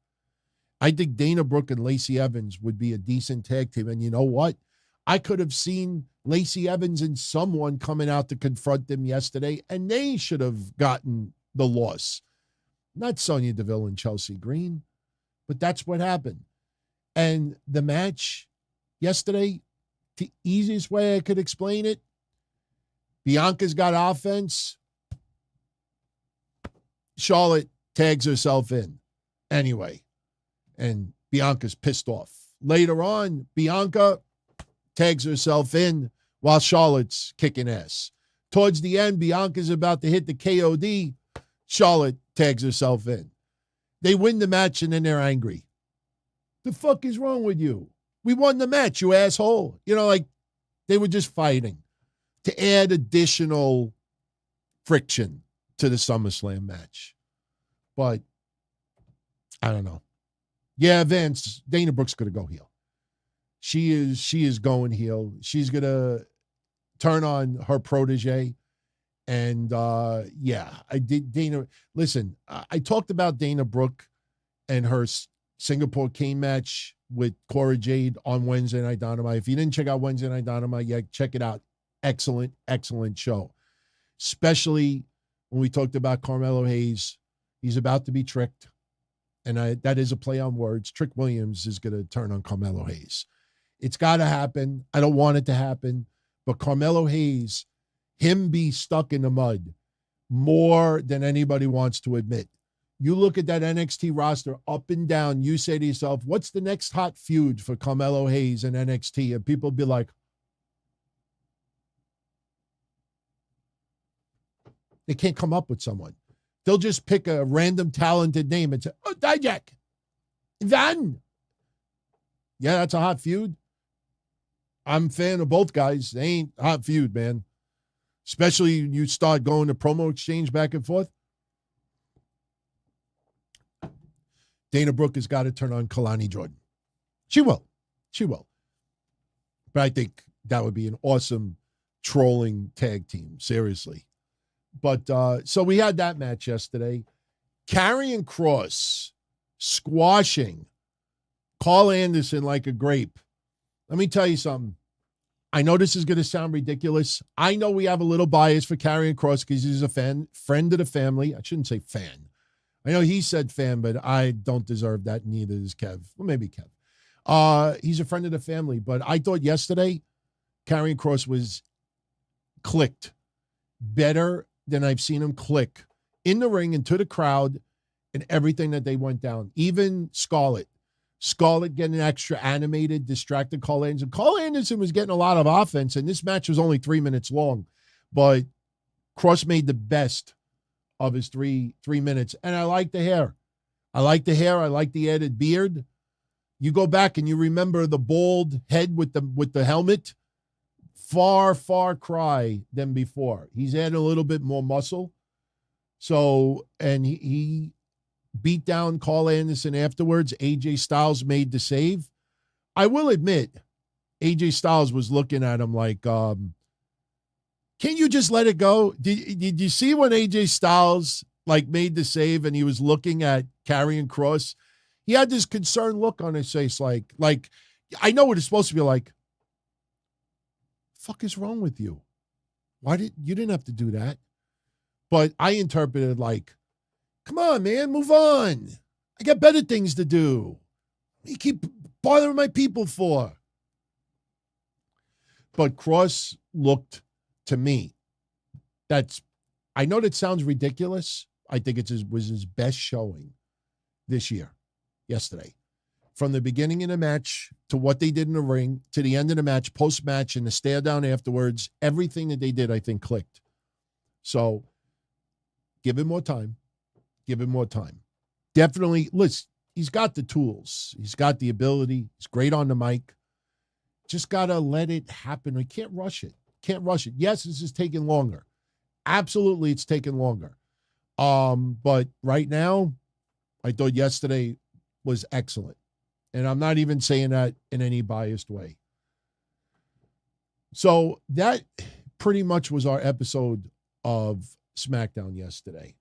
I think Dana Brooke and Lacey Evans would be a decent tag team. And you know what? I could have seen Lacey Evans and someone coming out to confront them yesterday, and they should have gotten the loss. Not Sonya Deville and Chelsea Green, but that's what happened. And the match yesterday, the easiest way I could explain it, Bianca's got offense. Charlotte tags herself in anyway, and Bianca's pissed off. Later on, Bianca tags herself in while Charlotte's kicking ass. Towards the end, Bianca's about to hit the KOD. Charlotte tags herself in. They win the match, and then they're angry. The fuck is wrong with you? We won the match, you asshole. You know, like, they were just fighting to add additional friction to the SummerSlam match. But I don't know. Yeah, Vince, Dana Brooke's going to go heel. She is going heel. She's going to turn on her protege. And Dana, listen, I talked about Dana Brooke and her Singapore Cane match with Cora Jade on Wednesday Night Dynamite. If you didn't check out Wednesday Night Dynamite yet, check it out. Excellent, excellent show. Especially when we talked about Carmelo Hayes. He's about to be tricked. And that is a play on words. Trick Williams is going to turn on Carmelo Hayes. It's got to happen. I don't want it to happen. But Carmelo Hayes, him be stuck in the mud more than anybody wants to admit. You look at that NXT roster up and down, you say to yourself, what's the next hot feud for Carmelo Hayes and NXT? And people be like, they can't come up with someone. They'll just pick a random talented name and say, oh, Dijak. Van. Yeah, that's a hot feud. I'm a fan of both guys. They ain't hot feud, man. Especially you start going to promo exchange back and forth. Dana Brooke has got to turn on Kalani Jordan. She will. She will. But I think that would be an awesome trolling tag team. Seriously. But so we had that match yesterday. Karrion Kross squashing Carl Anderson like a grape. Let me tell you something. I know this is going to sound ridiculous. I know we have a little bias for Karrion Kross because he's a friend of the family. I shouldn't say fan. I know he said fan, but I don't deserve that. Neither does Kev. Well, maybe Kev. He's a friend of the family, but I thought yesterday Karrion Kross was clicked better than I've seen him click in the ring and to the crowd and everything that they went down. Even Scarlett getting extra animated, distracted Carl Anderson. Carl Anderson was getting a lot of offense, and this match was only 3 minutes long. But Kross made the best of his three minutes. And I like the hair. I like the added beard. You go back and you remember the bald head with the helmet. Far cry than before. He's added a little bit more muscle. So, and he beat down Carl Anderson afterwards. AJ Styles made the save. I will admit, AJ Styles was looking at him like, can't you just let it go? Did you see when AJ Styles like made the save and he was looking at Karrion Kross? He had this concerned look on his face, like I know what it's supposed to be like. Fuck is wrong with you? You didn't have to do that? But I interpreted like, come on, man, move on. I got better things to do. You keep bothering my people for. But Kross looked to me. I know that sounds ridiculous. I think was his best showing this year, yesterday. From the beginning of the match to what they did in the ring to the end of the match, post-match, and the stare down afterwards, everything that they did, I think, clicked. So give him more time. Give him more time. Definitely, listen, he's got the tools. He's got the ability. He's great on the mic. Just got to let it happen. We can't rush it. Can't rush it. Yes, this is taking longer. Absolutely, it's taking longer. But right now, I thought yesterday was excellent. And I'm not even saying that in any biased way. So that pretty much was our episode of SmackDown yesterday.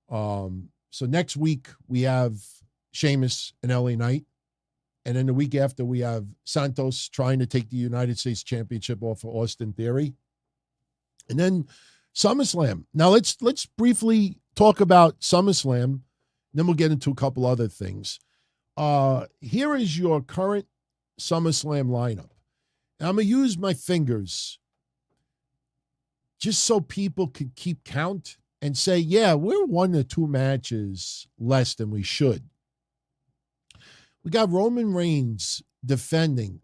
So next week we have Sheamus and LA Knight. And then the week after we have Santos trying to take the United States Championship off of Austin Theory. And then SummerSlam. Now let's briefly talk about SummerSlam. Then we'll get into a couple other things. Here is your current SummerSlam lineup. And I'm going to use my fingers just so people could keep count and say, yeah, we're 1 or 2 matches less than we should. We got Roman Reigns defending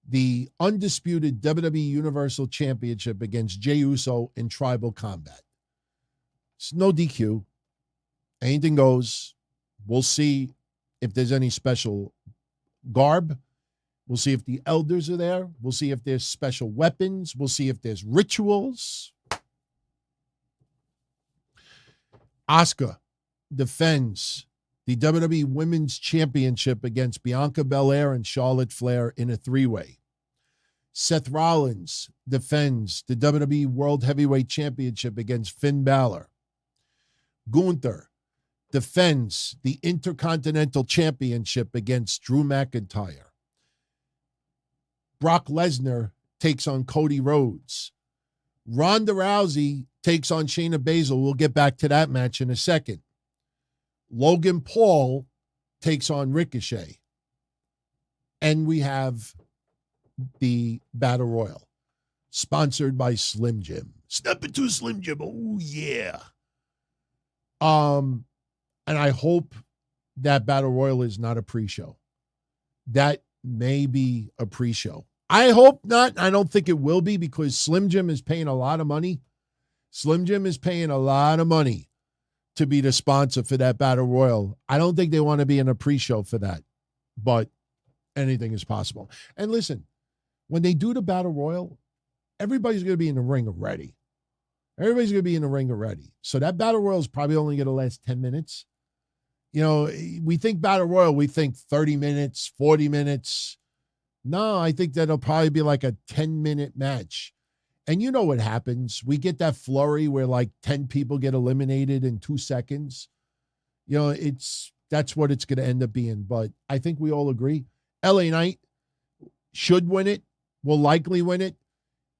the undisputed WWE Universal Championship against Jey Uso in Tribal Combat. It's no DQ. Anything goes. We'll see if there's any special garb. We'll see if the elders are there. We'll see if there's special weapons. We'll see if there's rituals. Asuka defends the WWE Women's Championship against Bianca Belair and Charlotte Flair in a 3-way. Seth Rollins defends the WWE World Heavyweight Championship against Finn Balor. Gunther defends the Intercontinental Championship against Drew McIntyre. Brock Lesnar takes on Cody Rhodes. Ronda Rousey takes on Shayna Baszler. We'll get back to that match in a second. Logan Paul takes on Ricochet. And we have the Battle Royal, sponsored by Slim Jim. Step into Slim Jim. Oh, yeah. And I hope that Battle Royal is not a pre-show. That may be a pre-show. I hope not. I don't think it will be because Slim Jim is paying a lot of money. Slim Jim is paying a lot of money to be the sponsor for that Battle Royal. I don't think they want to be in a pre-show for that, but anything is possible. And listen, when they do the Battle Royal, everybody's going to be in the ring already. Everybody's going to be in the ring already. So that Battle Royal is probably only going to last 10 minutes. You know, we think Battle Royal, we think 30 minutes, 40 minutes. No, I think that'll probably be like a 10-minute match. And you know what happens. We get that flurry where like 10 people get eliminated in 2 seconds. You know, that's what it's going to end up being. But I think we all agree. LA Knight should win it. will likely win it.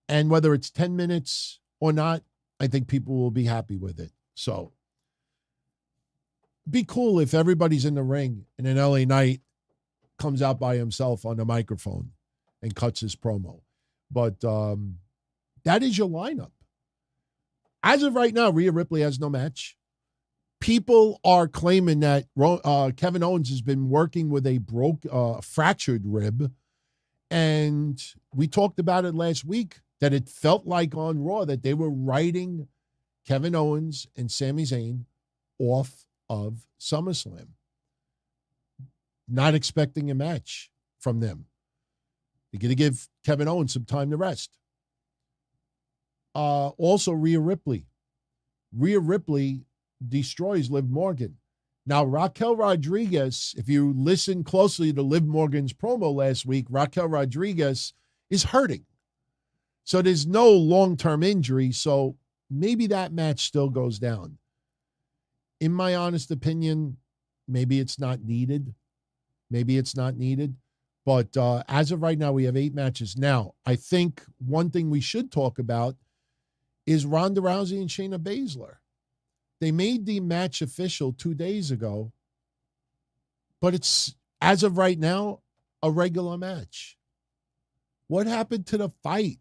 And whether it's 10 minutes or not, I think people will be happy with it. So be cool if everybody's in the ring and then LA Knight comes out by himself on the microphone and cuts his promo. But that is your lineup. As of right now, Rhea Ripley has no match. People are claiming that Kevin Owens has been working with a fractured rib. And we talked about it last week, that it felt like on Raw that they were writing Kevin Owens and Sami Zayn off of SummerSlam. Not expecting a match from them. They're going to give Kevin Owens some time to rest. Also, Rhea Ripley. Rhea Ripley destroys Liv Morgan. Now, Raquel Rodriguez, if you listen closely to Liv Morgan's promo last week, Raquel Rodriguez is hurting. So there's no long-term injury, so maybe that match still goes down. In my honest opinion, maybe it's not needed. But as of right now, we have 8 matches. Now, I think one thing we should talk about is Ronda Rousey and Shayna Baszler. They made the match official 2 days ago, but it's, as of right now, a regular match. What happened to the fight?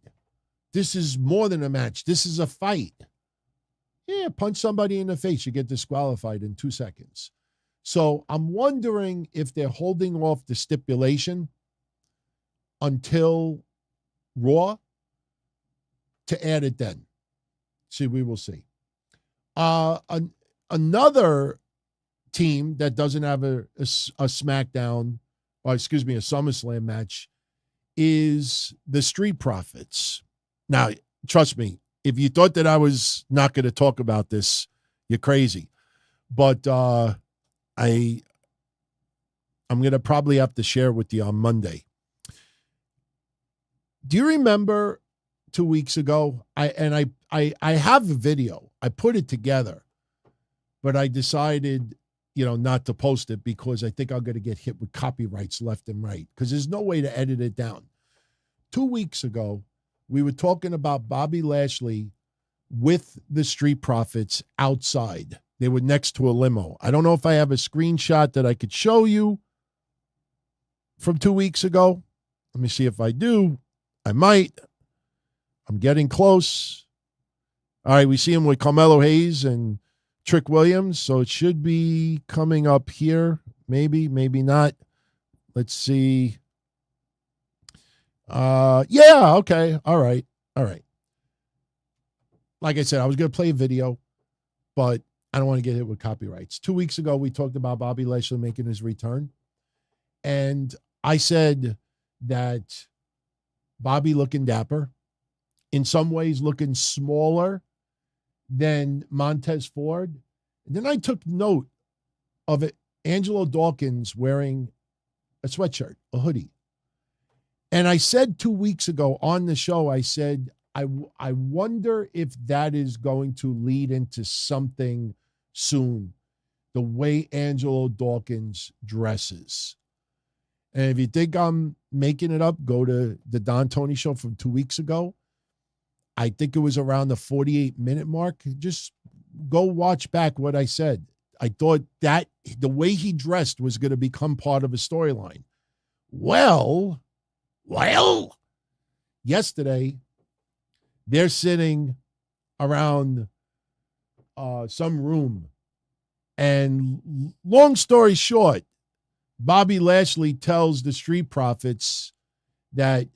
This is more than a match. This is a fight. Yeah, punch somebody in the face, you get disqualified in 2 seconds. So I'm wondering if they're holding off the stipulation until Raw to add it then. See, we will see. Another team that doesn't have a SmackDown, or excuse me, a SummerSlam match is the Street Profits. Now, trust me, if you thought that I was not going to talk about this, you're crazy. But I'm going to probably have to share with you on Monday. Do you remember 2 weeks ago? I have a video. I put it together, but I decided, not to post it because I think I'm going to get hit with copyrights left and right because there's no way to edit it down. 2 weeks ago, we were talking about Bobby Lashley with the Street Profits outside. They were next to a limo. I don't know if I have a screenshot that I could show you from 2 weeks ago. Let me see if I do. I might. I'm getting close. All right, we see him with Carmelo Hayes and Trick Williams, so it should be coming up here. Maybe, maybe not. Let's see. Yeah, okay. All right. Like I said, I was going to play a video, but I don't want to get hit with copyrights. 2 weeks ago, we talked about Bobby Lashley making his return, and I said that Bobby looking dapper, in some ways looking smaller than Montez Ford. And then I took note of it, Angelo Dawkins wearing a sweatshirt, a hoodie. And I said 2 weeks ago on the show, I said, I wonder if that is going to lead into something soon, the way Angelo Dawkins dresses. And if you think I'm making it up, go to the Don Tony show from 2 weeks ago. I think it was around the 48-minute mark. Just go watch back what I said. I thought that the way he dressed was going to become part of a storyline. Well, yesterday, they're sitting around some room. And long story short, Bobby Lashley tells the Street Profits that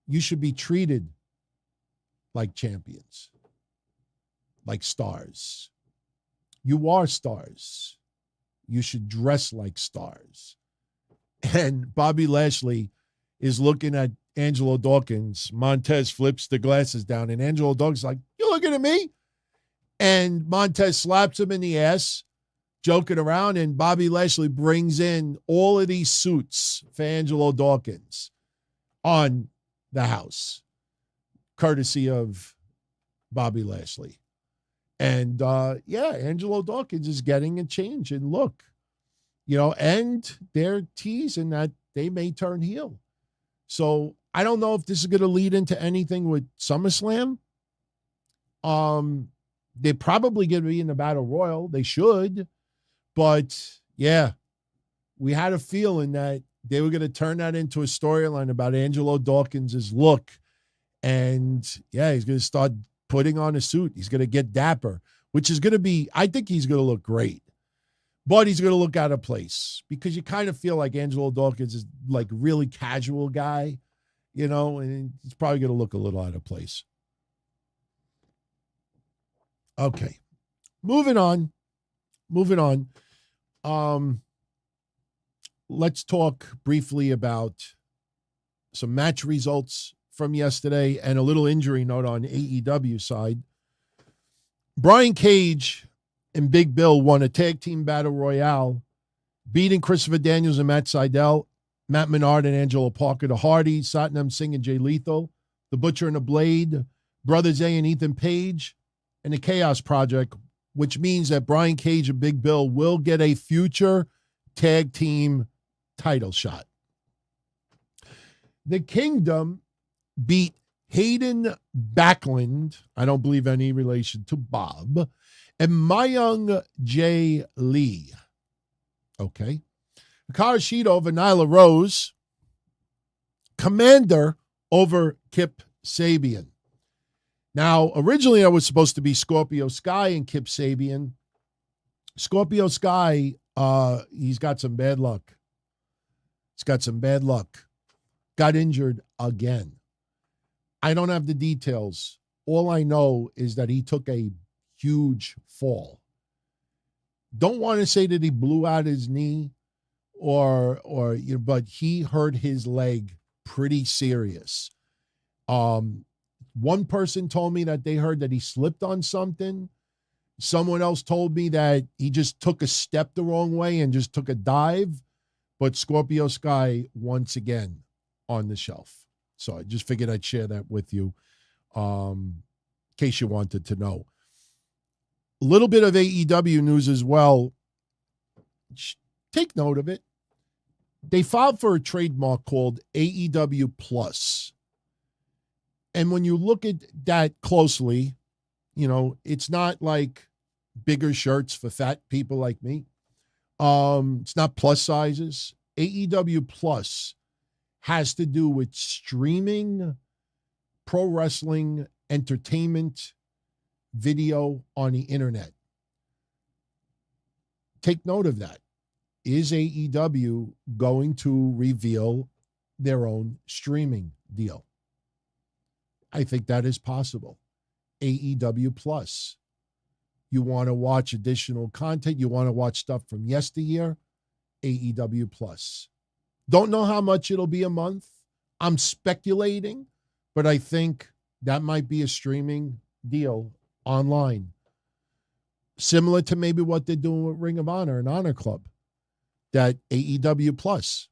you should be treated like champions, like stars. You are stars. You should dress like stars. And Bobby Lashley is looking at Angelo Dawkins. Montez flips the glasses down, and Angelo Dawkins is like, "You looking at me?" And Montez slaps him in the ass, joking around, and Bobby Lashley brings in all of these suits for Angelo Dawkins on the house, courtesy of Bobby Lashley. And Angelo Dawkins is getting a change in look, and they're teasing that they may turn heel. So I don't know if this is going to lead into anything with SummerSlam. They're probably going to be in the Battle Royal. They should. But, yeah, we had a feeling that they were going to turn that into a storyline about Angelo Dawkins' look. And, yeah, he's going to start putting on a suit. He's going to get dapper, which is going to be, I think he's going to look great. But he's going to look out of place because you kind of feel like Angelo Dawkins is like really casual guy, you know, and he's probably going to look a little out of place. Okay. Moving on. Let's talk briefly about some match results from yesterday and a little injury note on AEW side. Brian Cage and Big Bill won a tag team battle royale, beating Christopher Daniels and Matt Sydal, Matt Menard and Angelo Parker, the Hardys, Satnam Singh and Jay Lethal, the Butcher and the Blade, Brother Zay and Ethan Page, and the Chaos Project, which means that Brian Cage and Big Bill will get a future tag team title shot. The Kingdom beat Hayden Backlund, I don't believe any relation to Bob, and Mayung J. Lee. Okay. Hikaru Shida over Nyla Rose. Commander over Kip Sabian. Now, originally I was supposed to be Scorpio Sky and Kip Sabian. Scorpio Sky, he's got some bad luck. Got injured again. I don't have the details. All I know is that he took a huge fall. Don't want to say that he blew out his knee but he hurt his leg pretty serious. One person told me that they heard that he slipped on something. Someone else told me that he just took a step the wrong way and just took a dive. But Scorpio Sky once again on the shelf. So I just figured I'd share that with you in case you wanted to know. A little bit of AEW news as well. Take note of it. They filed for a trademark called AEW Plus. And when you look at that closely, you know, it's not like bigger shirts for fat people like me. It's not plus sizes. AEW Plus has to do with streaming pro wrestling entertainment video on the internet. Take note of that. Is AEW going to reveal their own streaming deal? I think that is possible. AEW Plus. You want to watch additional content? You want to watch stuff from yesteryear? AEW Plus. Don't know how much it'll be a month. I'm speculating, but I think that might be a streaming deal online. Similar to maybe what they're doing with Ring of Honor and Honor Club. That AEW Plus.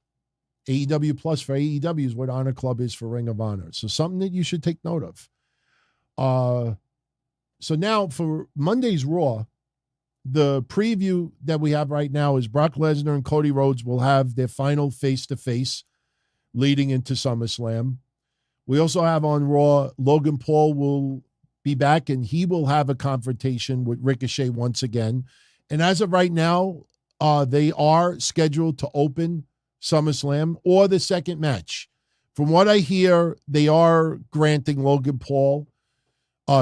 AEW Plus for AEW is what Honor Club is for Ring of Honor. So something that you should take note of. So now for Monday's Raw, the preview that we have right now is Brock Lesnar and Cody Rhodes will have their final face-to-face leading into SummerSlam. We also have on Raw, Logan Paul will be back and he will have a confrontation with Ricochet once again. And as of right now, they are scheduled to open SummerSlam or the second match. From what I hear, they are granting Logan Paul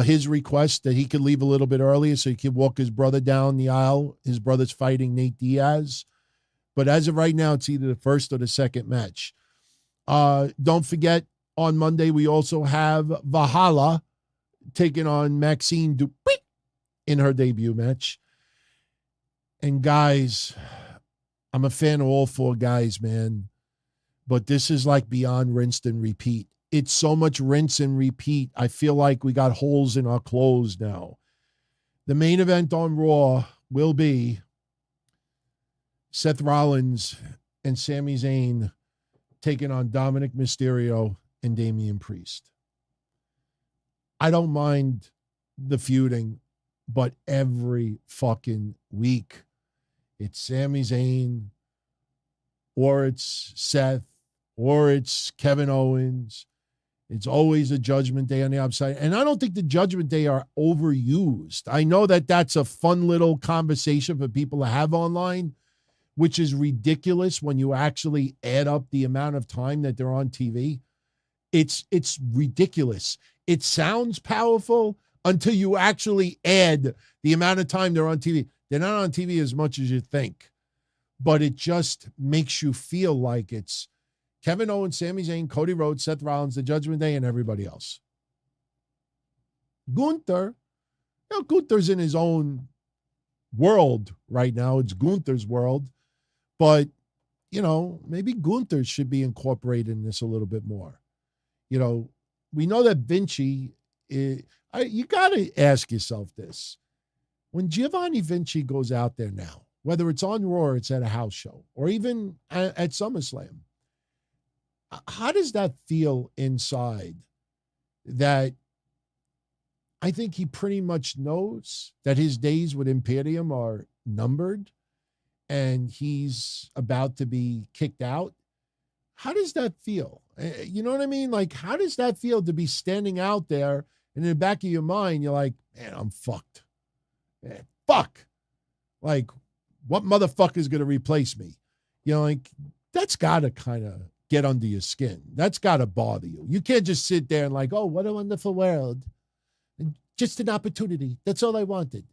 his request that he could leave a little bit earlier so he could walk his brother down the aisle. His brother's fighting Nate Diaz. But as of right now, it's either the first or the second match. Don't forget, on Monday, we also have Valhalla taking on Maxine Dupri in her debut match. And guys, I'm a fan of all four guys, man. But this is like beyond rinse and repeat. It's so much rinse and repeat. I feel like we got holes in our clothes now. The main event on Raw will be Seth Rollins and Sami Zayn taking on Dominic Mysterio and Damian Priest. I don't mind the feuding, but every fucking week it's Sami Zayn or it's Seth or it's Kevin Owens. It's always a Judgment Day on the outside. And I don't think the Judgment Day are overused. I know that that's a fun little conversation for people to have online, which is ridiculous when you actually add up the amount of time that they're on TV. It's ridiculous. It sounds powerful until you actually add the amount of time they're on TV. They're not on TV as much as you think, but it just makes you feel like it's Kevin Owens, Sami Zayn, Cody Rhodes, Seth Rollins, the Judgment Day, and everybody else. Gunther, Gunther's in his own world right now. It's Gunther's world, but, maybe Gunther should be incorporated in this a little bit more. We know that Vinci, you got to ask yourself this. When Giovanni Vinci goes out there now, whether it's on Raw or it's at a house show, or even at SummerSlam, how does that feel inside? That I think he pretty much knows that his days with Imperium are numbered and he's about to be kicked out. How does that feel? You know what I mean? Like, how does that feel to be standing out there and in the back of your mind, you're like, man, I'm fucked. Man, fuck. Like, what motherfucker is going to replace me? That's got to kind of get under your skin. That's got to bother you. You can't just sit there and like, oh, what a wonderful world. And just an opportunity. That's all I wanted.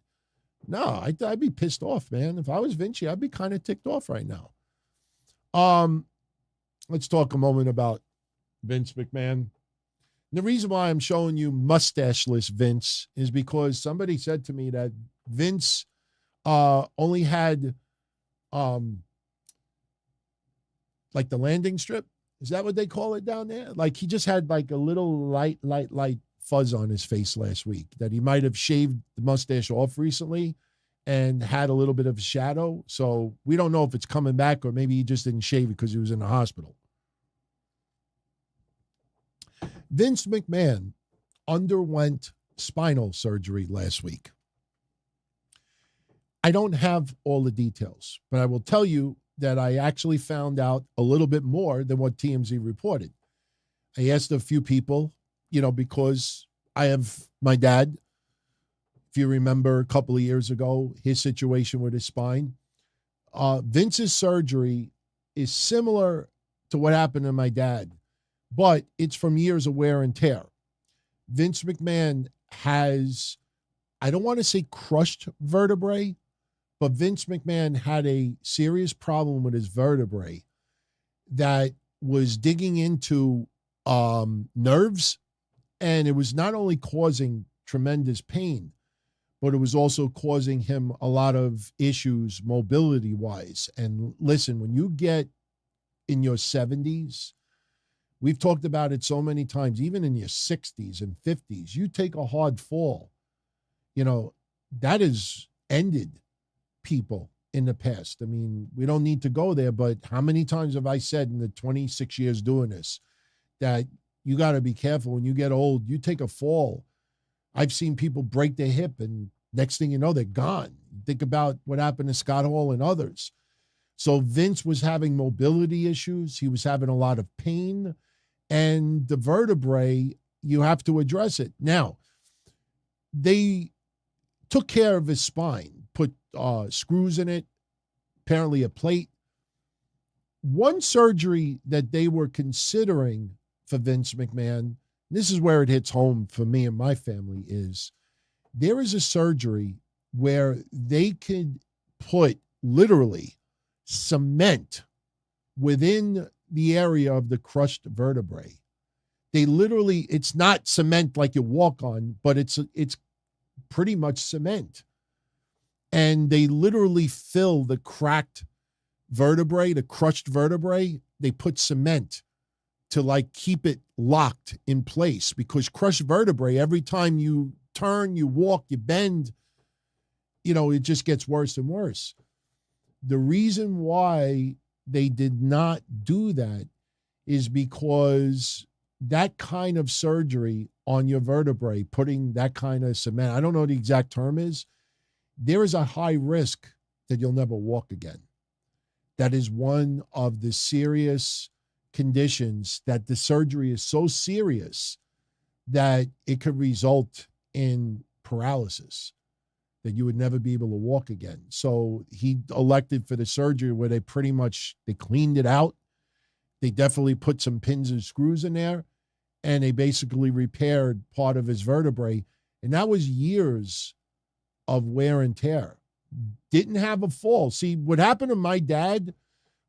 No, I'd be pissed off, man. If I was Vinci, I'd be kind of ticked off right now. Let's talk a moment about Vince McMahon. The reason why I'm showing you mustacheless Vince is because somebody said to me that Vince only had like the landing strip. Is that what they call it down there? Like he just had like a little light fuzz on his face last week, that he might have shaved the mustache off recently and had a little bit of a shadow. So we don't know if it's coming back or maybe he just didn't shave it because he was in the hospital. Vince McMahon underwent spinal surgery last week. I don't have all the details, but I will tell you that I actually found out a little bit more than what TMZ reported. I asked a few people, because I have my dad. If you remember a couple of years ago, his situation with his spine. Vince's surgery is similar to what happened to my dad, but it's from years of wear and tear. Vince McMahon has, I don't want to say crushed vertebrae, but Vince McMahon had a serious problem with his vertebrae that was digging into nerves, and it was not only causing tremendous pain, but it was also causing him a lot of issues mobility-wise. And listen, when you get in your 70s, we've talked about it so many times, even in your 60s and 50s, you take a hard fall, that has ended people in the past. I mean, we don't need to go there, but how many times have I said in the 26 years doing this that you got to be careful when you get old, you take a fall. I've seen people break their hip and next thing you know, they're gone. Think about what happened to Scott Hall and others. So Vince was having mobility issues. He was having a lot of pain, and the vertebrae, you have to address it. Now, they took care of his spine, put screws in it, apparently a plate. One surgery that they were considering for Vince McMahon, this is where it hits home for me and my family, is there is a surgery where they could put literally cement within the area of the crushed vertebrae. They literally, it's not cement like you walk on, but it's pretty much cement. And they literally fill the cracked vertebrae, the crushed vertebrae, they put cement to like keep it locked in place, because crushed vertebrae, every time you turn, you walk, you bend, it just gets worse and worse. The reason why they did not do that is because that kind of surgery on your vertebrae, putting that kind of cement, I don't know what the exact term is, there is a high risk that you'll never walk again. That is one of the serious conditions that the surgery is so serious that it could result in paralysis, that you would never be able to walk again. So he elected for the surgery where they cleaned it out. They definitely put some pins and screws in there, and they basically repaired part of his vertebrae. And that was years of wear and tear. Didn't have a fall. See, what happened to my dad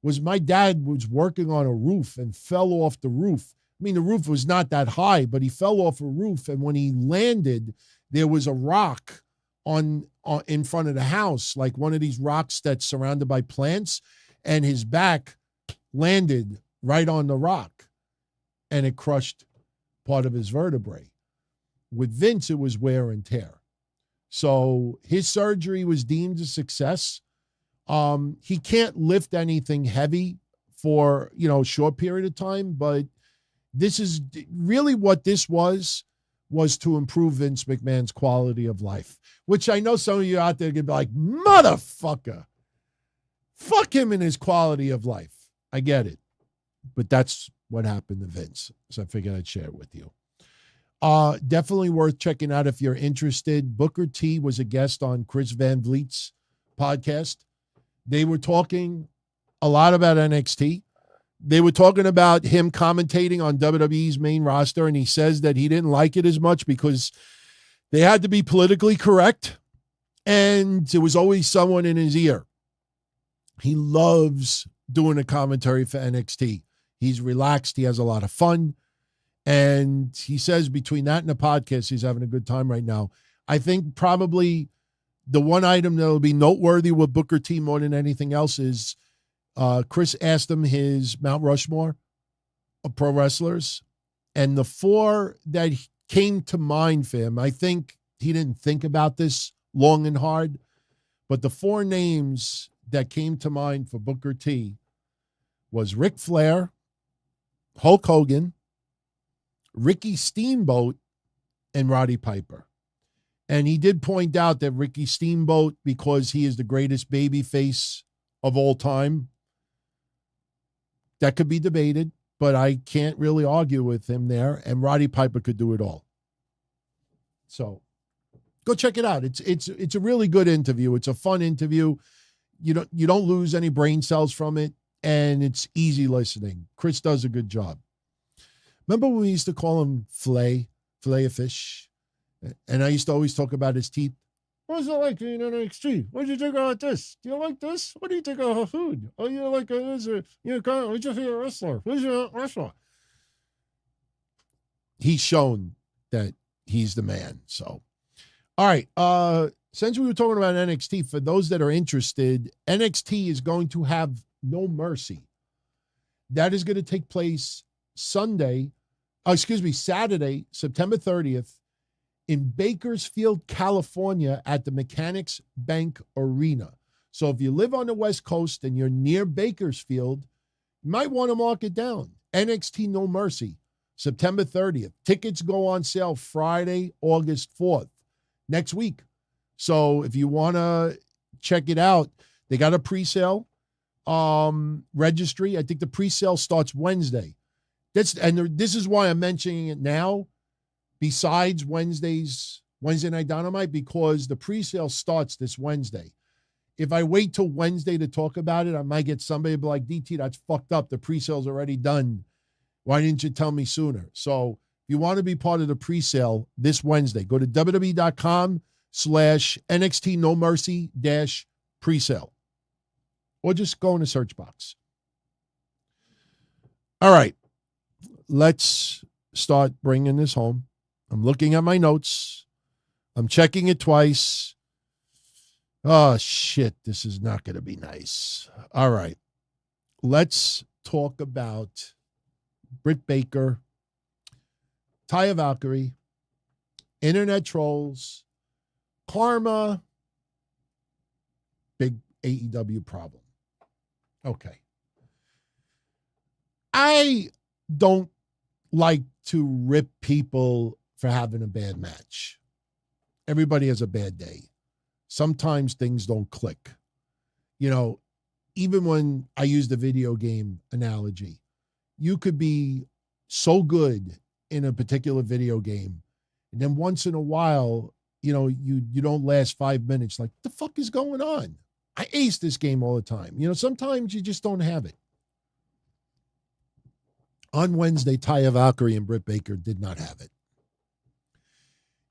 was working on a roof and fell off the roof. I mean, the roof was not that high, but he fell off a roof, and when he landed, there was a rock on in front of the house, like one of these rocks that's surrounded by plants, and his back landed right on the rock, and it crushed part of his vertebrae. With Vince, it was wear and tear. So his surgery was deemed a success. He can't lift anything heavy for, a short period of time, but this is really what this was to improve Vince McMahon's quality of life, which I know some of you out there could be like, motherfucker, fuck him and his quality of life. I get it, but that's what happened to Vince. So I figured I'd share it with you. Definitely worth checking out if you're interested. Booker T was a guest on Chris Van Vliet's podcast. They were talking a lot about NXT. They were talking about him commentating on WWE's main roster, and he says that he didn't like it as much because they had to be politically correct, and there was always someone in his ear. He loves doing a commentary for NXT. He's relaxed. He has a lot of fun. And he says between that and the podcast, he's having a good time right now. I think probably the one item that will be noteworthy with Booker T more than anything else is Chris asked him his Mount Rushmore of pro wrestlers. And the four that came to mind for him, I think he didn't think about this long and hard, but the four names that came to mind for Booker T was Ric Flair, Hulk Hogan, Ricky Steamboat, and Roddy Piper. And he did point out that Ricky Steamboat, because he is the greatest babyface of all time, that could be debated, but I can't really argue with him there. And Roddy Piper could do it all. So go check it out. It's a really good interview. It's a fun interview. You don't lose any brain cells from it, and it's easy listening. Chris does a good job. Remember when we used to call him Filet of Fish? And I used to always talk about his teeth. What's it like in NXT? What do you think about this? Do you like this? What do you think of her food? Oh, you like this? Who's your favorite wrestler? Who's your wrestler? He's shown that he's the man. So, all right. Since we were talking about NXT, for those that are interested, NXT is going to have No Mercy. That is going to take place Saturday, September 30th in Bakersfield, California at the Mechanics Bank Arena. So if you live on the West Coast and you're near Bakersfield, you might want to mark it down. NXT No Mercy, September 30th. Tickets go on sale Friday, August 4th, next week. So if you want to check it out, they got a pre-sale registry. I think the pre-sale starts Wednesday. This is why I'm mentioning it now, besides Wednesday Night Dynamite, because the pre-sale starts this Wednesday. If I wait till Wednesday to talk about it, I might get somebody be like, DT, that's fucked up. The pre-sale's already done. Why didn't you tell me sooner? So if you want to be part of the pre-sale this Wednesday, go to WWE.com/NXT No Mercy -pre-sale. Or just go in the search box. All right. Let's start bringing this home. I'm looking at my notes. I'm checking it twice. Oh, shit. This is not going to be nice. All right. Let's talk about Britt Baker, Taya Valkyrie, internet trolls, karma, big AEW problem. Okay. I don't like to rip people for having a bad match. Everybody has a bad day. Sometimes things don't click. Even when I use the video game analogy, you could be so good in a particular video game, and then once in a while, you don't last 5 minutes. Like, the fuck is going on? I ace this game all the time. Sometimes you just don't have it. On Wednesday, Taya Valkyrie and Britt Baker did not have it.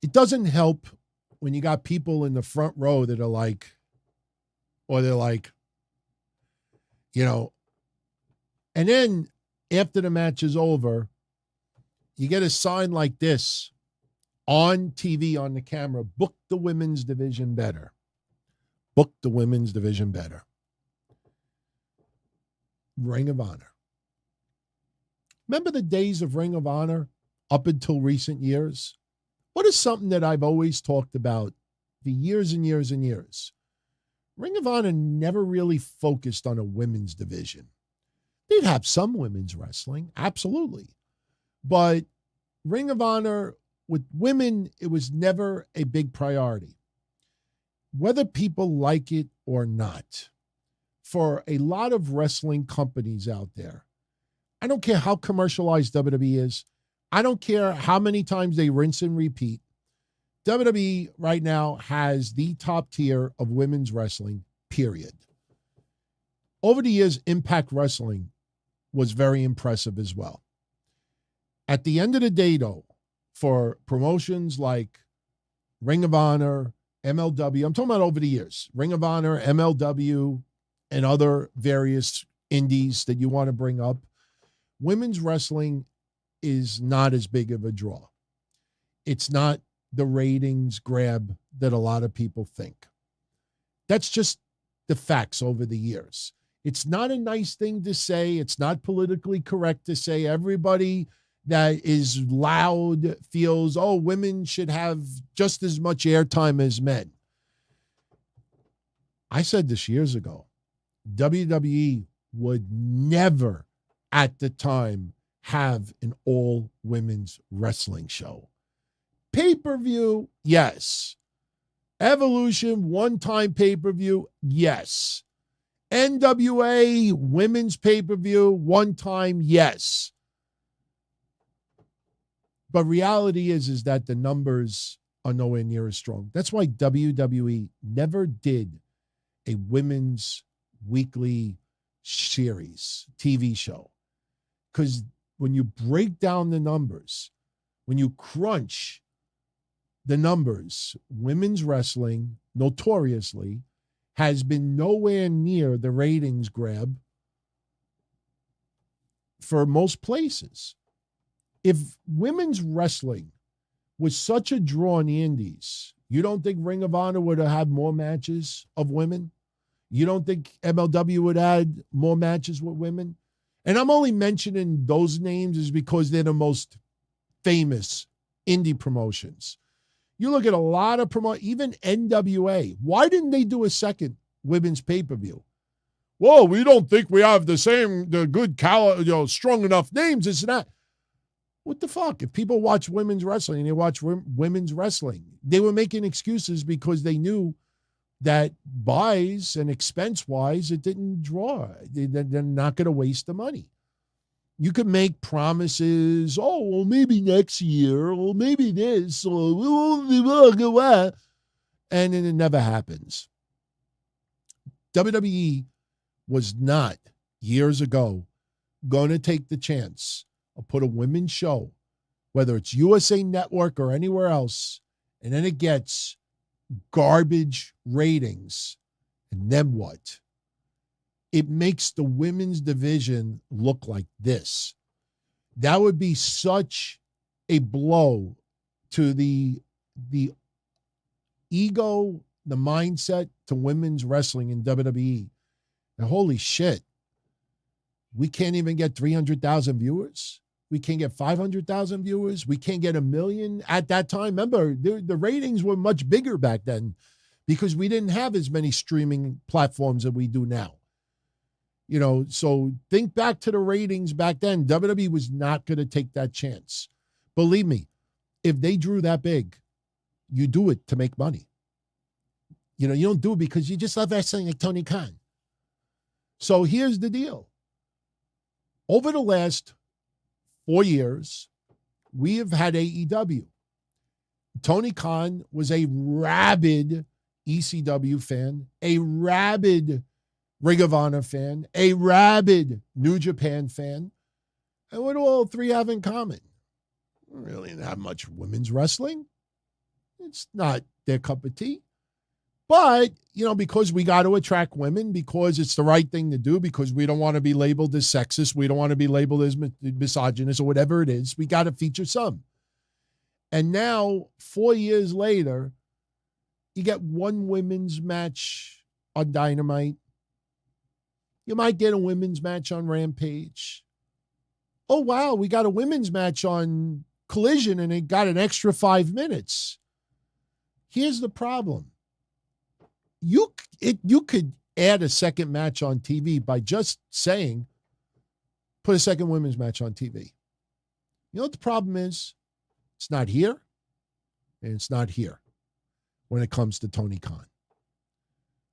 It doesn't help when you got people in the front row that are like, and then after the match is over, you get a sign like this on TV, on the camera: book the women's division better. Book the women's division better. Ring of Honor. Remember the days of Ring of Honor up until recent years? What is something that I've always talked about for years and years and years? Ring of Honor never really focused on a women's division. They'd have some women's wrestling, absolutely. But Ring of Honor, with women, it was never a big priority. Whether people like it or not, for a lot of wrestling companies out there, I don't care how commercialized WWE is. I don't care how many times they rinse and repeat. WWE right now has the top tier of women's wrestling, period. Over the years, Impact Wrestling was very impressive as well. At the end of the day, though, for promotions like Ring of Honor, MLW, I'm talking about over the years, Ring of Honor, MLW, and other various indies that you want to bring up, women's wrestling is not as big of a draw. It's not the ratings grab that a lot of people think. That's just the facts over the years. It's not a nice thing to say. It's not politically correct to say. Everybody that is loud feels, oh, women should have just as much airtime as men. I said this years ago. WWE would never at the time have an all-women's wrestling show. Pay-per-view, yes. Evolution, one-time pay-per-view, yes. NWA, women's pay-per-view, one-time, yes. But reality is that the numbers are nowhere near as strong. That's why WWE never did a women's weekly series, TV show. Because when you break down the numbers, when you crunch the numbers, women's wrestling, notoriously, has been nowhere near the ratings grab for most places. If women's wrestling was such a draw in the indies, you don't think Ring of Honor would have had more matches of women? You don't think MLW would add more matches with women? And I'm only mentioning those names is because they're the most famous indie promotions. You look at a lot of even NWA. Why didn't they do a second women's pay-per-view? Well, we don't think we have the good, strong enough names. It's not. What the fuck? If people watch women's wrestling and they watch women's wrestling, they were making excuses because they knew that buys and expense-wise, it didn't draw. They're not going to waste the money. You could make promises, oh, well, maybe next year, or maybe this, or and then it never happens. WWE was not, years ago, going to take the chance of put a women's show, whether it's USA Network or anywhere else, and then it gets garbage ratings, and then what? It makes the women's division look like this. That would be such a blow to the ego, the mindset to women's wrestling in WWE. And holy shit, we can't even get 300,000 viewers. We can't get 500,000 viewers. We can't get 1 million at that time. Remember, the ratings were much bigger back then because we didn't have as many streaming platforms that we do now. So think back to the ratings back then. WWE was not going to take that chance. Believe me, if they drew that big, you do it to make money. You don't do it because you just love wrestling like Tony Khan. So here's the deal. Over the last 4 years, we have had AEW. Tony Khan was a rabid ECW fan, a rabid Ring of Honor fan, a rabid New Japan fan. And what do all three have in common? Really didn't have much women's wrestling. It's not their cup of tea. But, because we got to attract women, because it's the right thing to do, because we don't want to be labeled as sexist, we don't want to be labeled as misogynist or whatever it is, we got to feature some. And now, 4 years later, you get one women's match on Dynamite. You might get a women's match on Rampage. Oh, wow, we got a women's match on Collision and it got an extra 5 minutes. Here's the problem. You could add a second match on TV by just saying, put a second women's match on TV. You know what the problem is? It's not here, and it's not here when it comes to Tony Khan.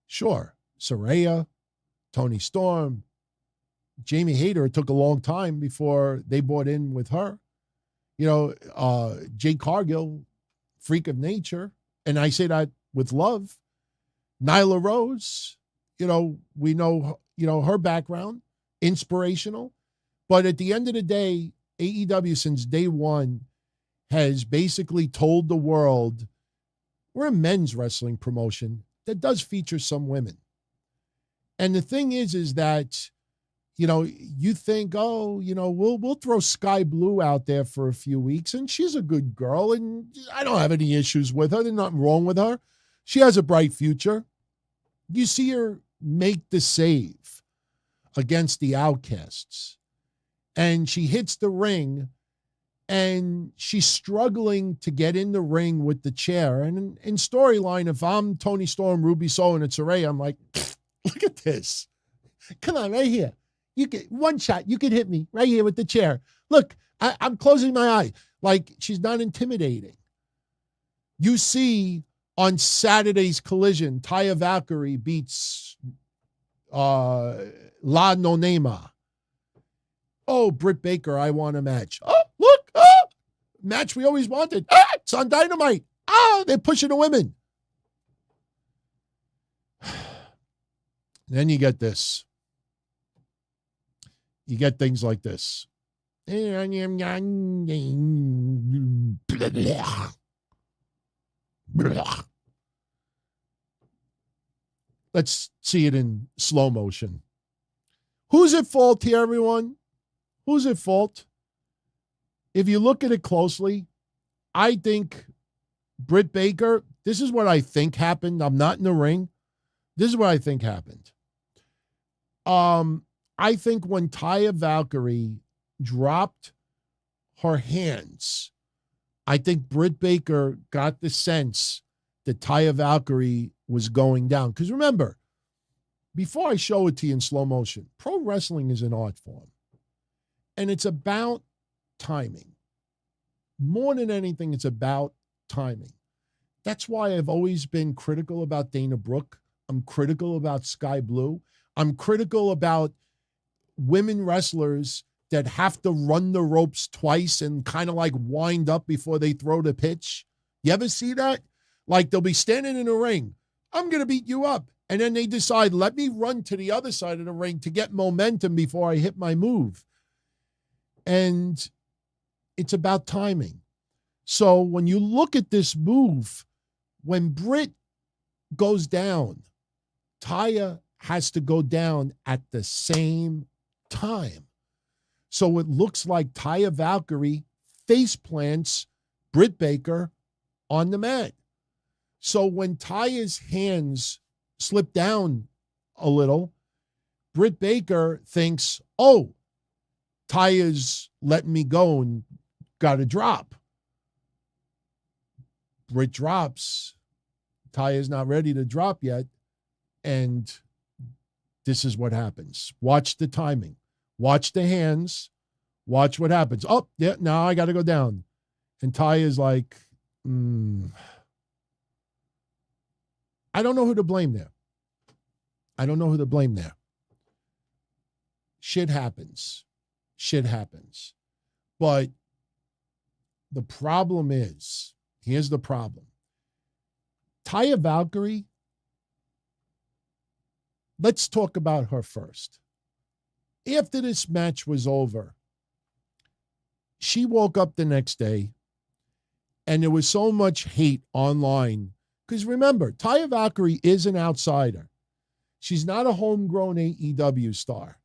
Sure, Saraya, Tony Storm, Jamie Hayter, it took a long time before they bought in with her. Jade Cargill, freak of nature, and I say that with love. Nyla Rose, we know, her background, inspirational. But at the end of the day, AEW since day one has basically told the world we're a men's wrestling promotion that does feature some women. And the thing is that, you think, we'll throw Sky Blue out there for a few weeks and she's a good girl and I don't have any issues with her. There's nothing wrong with her. She has a bright future. You see her make the save against the Outcasts and she hits the ring and she's struggling to get in the ring with the chair. And in storyline, if I'm Tony Storm, Ruby Soho, and it's Array, I'm like, look at this. Come on, right here. You get one shot. You can hit me right here with the chair. Look, I'm closing my eye. Like, she's not intimidating. You see on Saturday's Collision, Taya Valkyrie beats La Nonema. Oh, Britt Baker, I want a match. Oh, look, match we always wanted. It's on Dynamite. They're pushing the women. Then you get this. You get things like this. Let's see it in slow motion. Who's at fault here, everyone? Who's at fault? If you look at it closely, I think Britt Baker, this is what I think happened. I'm not in the ring. This is what I think happened. I think when Taya Valkyrie dropped her hands, I think Britt Baker got the sense that Taya Valkyrie was going down. Because remember, before I show it to you in slow motion, pro wrestling is an art form. And it's about timing. More than anything, it's about timing. That's why I've always been critical about Dana Brooke. I'm critical about Sky Blue. I'm critical about women wrestlers that have to run the ropes twice and kind of like wind up before they throw the pitch. You ever see that? Like they'll be standing in a ring. I'm going to beat you up. And then they decide, let me run to the other side of the ring to get momentum before I hit my move. And it's about timing. So when you look at this move, when Britt goes down, Taya has to go down at the same time. So it looks like Taya Valkyrie face plants Britt Baker on the mat. So when Taya's hands slip down a little, Britt Baker thinks, oh, Taya's letting me go and got to drop. Britt drops. Taya's not ready to drop yet. And this is what happens. Watch the timing. Watch the hands. Watch what happens. Oh, yeah, now I got to go down. And Taya's like, I don't know who to blame there. I don't know who to blame there. Shit happens. shit happens. But the problem is, here's the problem. Taya Valkyrie, let's talk about her first. After this match was over, she woke up the next day and there was so much hate online. Because remember, Taya Valkyrie is an outsider. She's not a homegrown AEW star.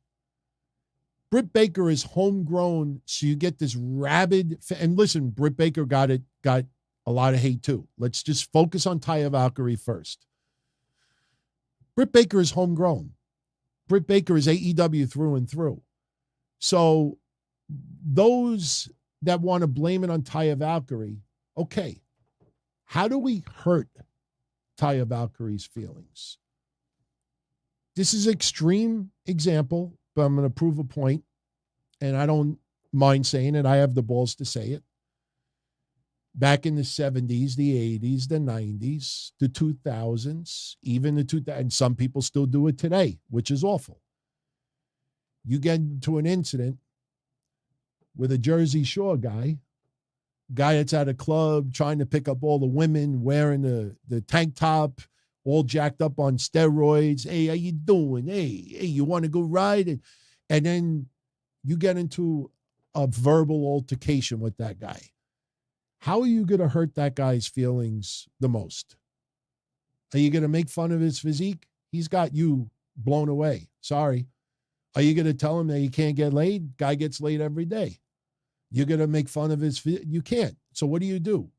Britt Baker is homegrown, so you get this rabid. And listen, Britt Baker got a lot of hate too. Let's just focus on Taya Valkyrie first. Britt Baker is homegrown. Britt Baker is AEW through and through. So those that want to blame it on Taya Valkyrie, okay, how do we hurt Taya Valkyrie's feelings? This is an extreme example, but I'm going to prove a point, and I don't mind saying it. I have the balls to say it. Back in the 70s, the 80s, the 90s, the 2000s, even the 2000s, and some people still do it today, which is awful. You get into an incident with a Jersey Shore guy that's at a club trying to pick up all the women wearing the tank top, all jacked up on steroids. Hey, how you doing? Hey, you want to go ride? And then you get into a verbal altercation with that guy. How are you going to hurt that guy's feelings the most? Are you going to make fun of his physique? He's got you blown away. Sorry. Are you going to tell him that he can't get laid? Guy gets laid every day. You're going to make fun of his physique? You can't. So what do?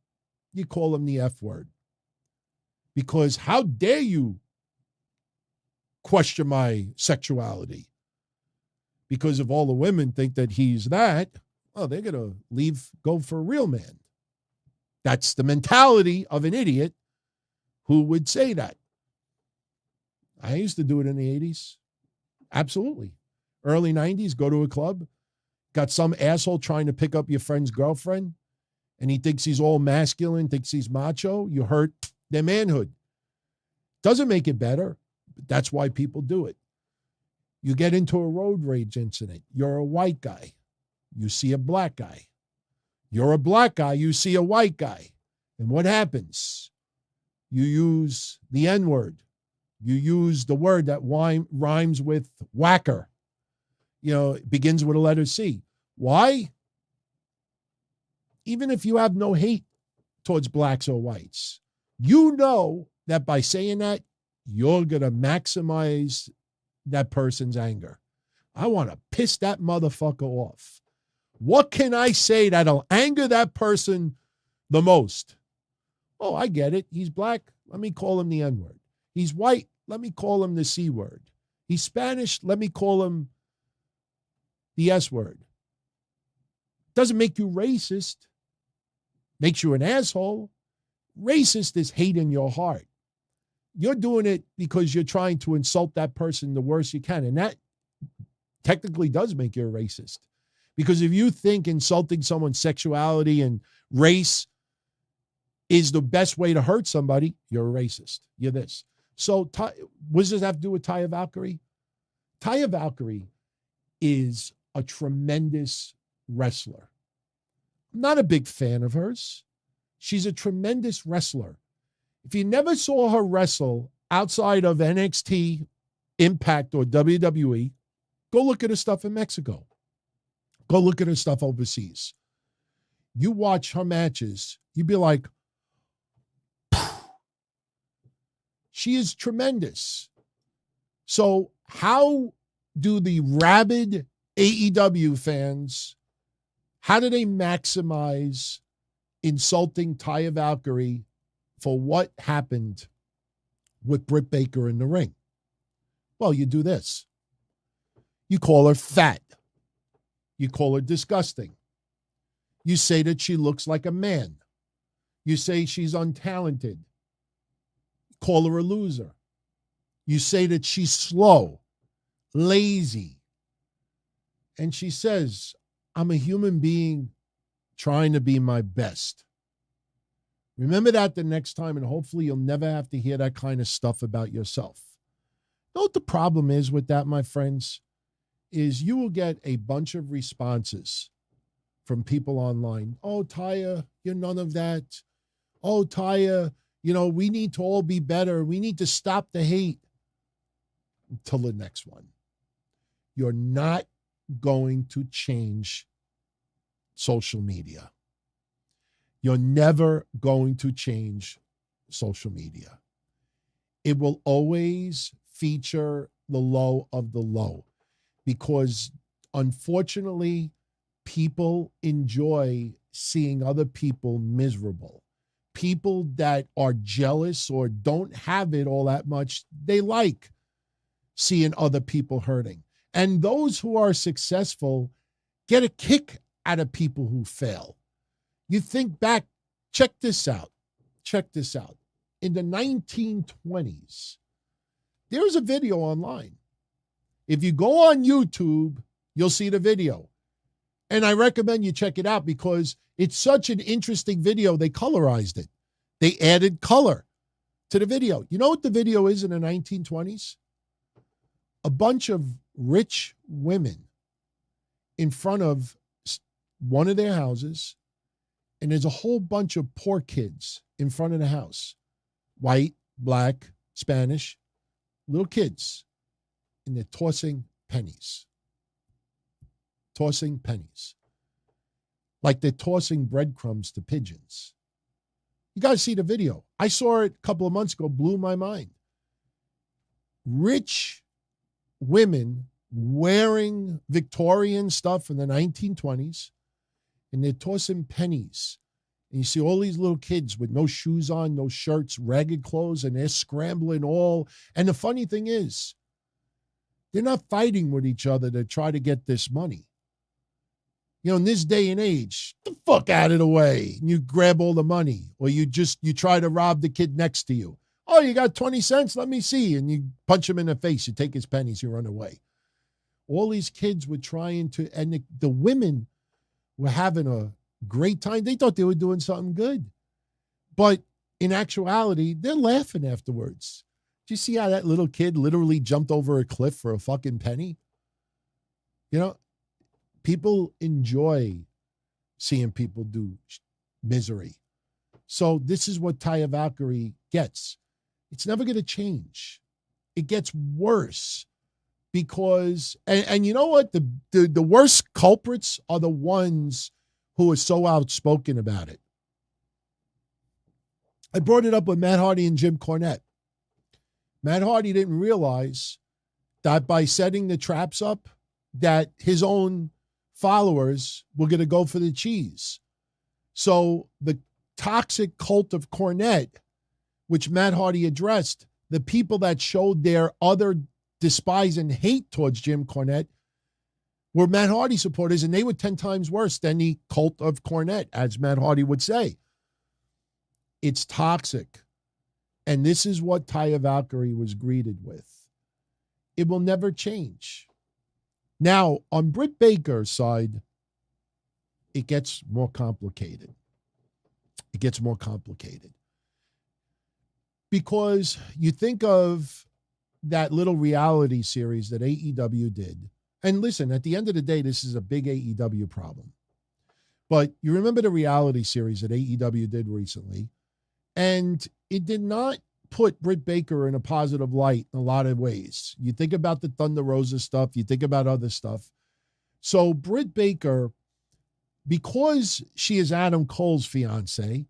You call him the F word. Because how dare you question my sexuality? Because if all the women think that he's that, well, they're going to go for a real man. That's the mentality of an idiot who would say that. I used to do it in the 80s. Absolutely. Early 90s, go to a club, got some asshole trying to pick up your friend's girlfriend, and he thinks he's all masculine, thinks he's macho. You hurt their manhood. Doesn't make it better, but that's why people do it. You get into a road rage incident. You're a white guy. You see a black guy. You're a black guy. You see a white guy. And what happens? You use the N-word. You use the word that rhymes with whacker. It begins with a letter C. Why? Even if you have no hate towards blacks or whites, you know that by saying that, you're going to maximize that person's anger. I want to piss that motherfucker off. What can I say that'll anger that person the most? Oh, I get it. He's black. Let me call him the N-word. He's white. Let me call him the C word. He's Spanish. Let me call him the S word. Doesn't make you racist. Makes you an asshole. Racist is hate in your heart. You're doing it because you're trying to insult that person the worst you can. And that technically does make you a racist. Because if you think insulting someone's sexuality and race is the best way to hurt somebody, you're a racist. You're this. So what does this have to do with Taya Valkyrie? Taya Valkyrie is a tremendous wrestler. I'm not a big fan of hers. She's a tremendous wrestler. If you never saw her wrestle outside of NXT, Impact, or WWE, go look at her stuff in Mexico. Go look at her stuff overseas. You watch her matches, you'd be like, she is tremendous. So how do the rabid AEW fans, how do they maximize insulting Taya Valkyrie for what happened with Britt Baker in the ring? Well, you do this. You call her fat. You call her disgusting. You say that she looks like a man. You say she's untalented. Call her a loser. You say that she's slow, lazy. And she says, I'm a human being trying to be my best. Remember that the next time, and hopefully you'll never have to hear that kind of stuff about yourself. You know what the problem is with that, my friends? is you will get a bunch of responses from people online. Oh, Taya, you're none of that. Oh, Taya, we need to all be better. We need to stop the hate. Until the next one. You're not going to change social media. You're never going to change social media. It will always feature the low of the low because, unfortunately, people enjoy seeing other people miserable. People that are jealous or don't have it all that much, they like seeing other people hurting. And those who are successful get a kick out of people who fail. You think back, check this out. In the 1920s, there's a video online. If you go on YouTube, you'll see the video. And I recommend you check it out because it's such an interesting video. They colorized it. They added color to the video. You know what the video is in the 1920s? A bunch of rich women in front of one of their houses, and there's a whole bunch of poor kids in front of the house. White, black, Spanish, little kids, and they're tossing pennies. Tossing pennies. Like they're tossing breadcrumbs to pigeons. You got to see the video. I saw it a couple of months ago, blew my mind. Rich women wearing Victorian stuff in the 1920s, and they're tossing pennies. And you see all these little kids with no shoes on, no shirts, ragged clothes, and they're scrambling all. And the funny thing is, they're not fighting with each other to try to get this money. In this day and age, get the fuck out of the way. And you grab all the money, or you try to rob the kid next to you. Oh, you got 20 cents? Let me see. And you punch him in the face. You take his pennies. You run away. All these kids were trying to, and the women were having a great time. They thought they were doing something good. But in actuality, they're laughing afterwards. Did you see how that little kid literally jumped over a cliff for a fucking penny? People enjoy seeing people do misery. So this is what Taya Valkyrie gets. It's never going to change. It gets worse because, and you know what? The worst culprits are the ones who are so outspoken about it. I brought it up with Matt Hardy and Jim Cornette. Matt Hardy didn't realize that by setting the traps up, that his own followers were going to go for the cheese. So the toxic cult of Cornette, which Matt Hardy addressed, the people that showed their utter despise and hate towards Jim Cornette were Matt Hardy supporters, and they were 10 times worse than the cult of Cornette, as Matt Hardy would say. It's toxic. And this is what Taya Valkyrie was greeted with. It will never change. Now, on Britt Baker's side, it gets more complicated. It gets more complicated. Because you think of that little reality series that AEW did. And listen, at the end of the day, this is a big AEW problem. But you remember the reality series that AEW did recently, and it did not put Britt Baker in a positive light in a lot of ways. You think about the Thunder Rosa stuff, you think about other stuff. So Britt Baker, because she is Adam Cole's fiance,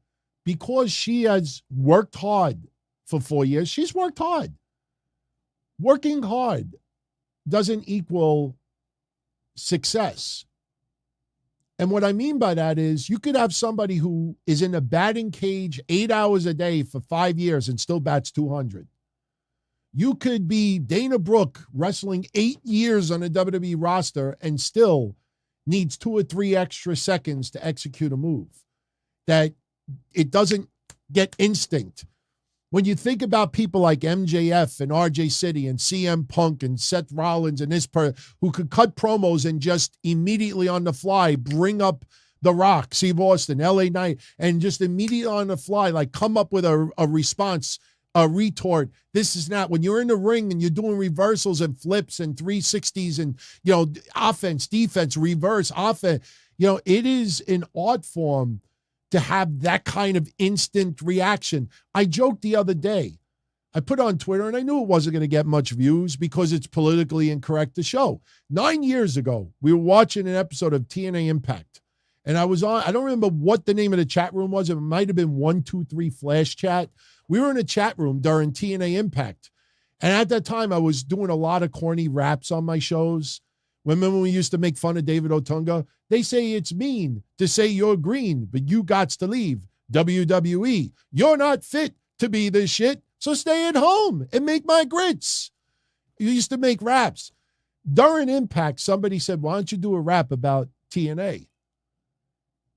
because she has worked hard for 4 years, she's worked hard. Working hard doesn't equal success. And what I mean by that is you could have somebody who is in a batting cage 8 hours a day for 5 years and still bats 200. You could be Dana Brooke wrestling 8 years on a WWE roster and still needs 2 or 3 extra seconds to execute a move. That it doesn't get instinct. When you think about people like MJF and RJ City and CM Punk and Seth Rollins and who could cut promos and just immediately on the fly bring up The Rock, Steve Austin, LA Knight, and just immediately on the fly, like come up with a response retort. This is not, when you're in the ring and you're doing reversals and flips and 360s and, offense, defense, reverse, offense, it is an art form to have that kind of instant reaction. I joked the other day. I put on Twitter, and I knew it wasn't going to get much views because it's politically incorrect to show. 9 years ago, we were watching an episode of TNA Impact, and I was on, I don't remember what the name of the chat room was. It might have been 123 Flash Chat. We were in a chat room during TNA Impact, and at that time, I was doing a lot of corny raps on my shows. Remember when we used to make fun of David Otunga? They say it's mean to say you're green, but you gots to leave WWE. You're not fit to be this shit, so stay at home and make my grits. You used to make raps. During Impact, somebody said, why don't you do a rap about TNA?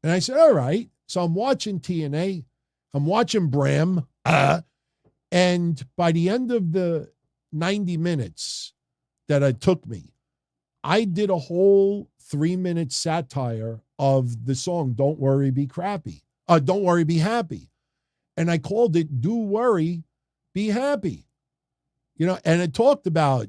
And I said, all right. So I'm watching TNA. I'm watching Bram. And by the end of the 90 minutes that it took me, I did a whole 3-minute satire of the song, Don't Worry, Be Crappy. Don't Worry, Be Happy. And I called it Do Worry, Be Happy. And it talked about,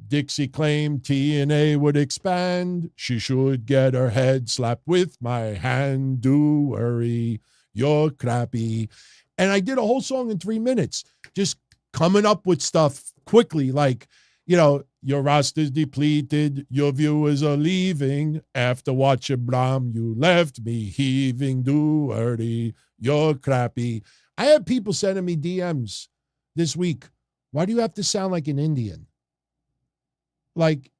Dixie claimed TNA would expand. She should get her head slapped with my hand. Do worry, you're crappy. And I did a whole song in 3 minutes, just coming up with stuff quickly, like, your roster's depleted, your viewers are leaving. After watching Bram, you left me heaving. Do worry, you're crappy. I had people sending me DMs this week. Why do you have to sound like an Indian? Like,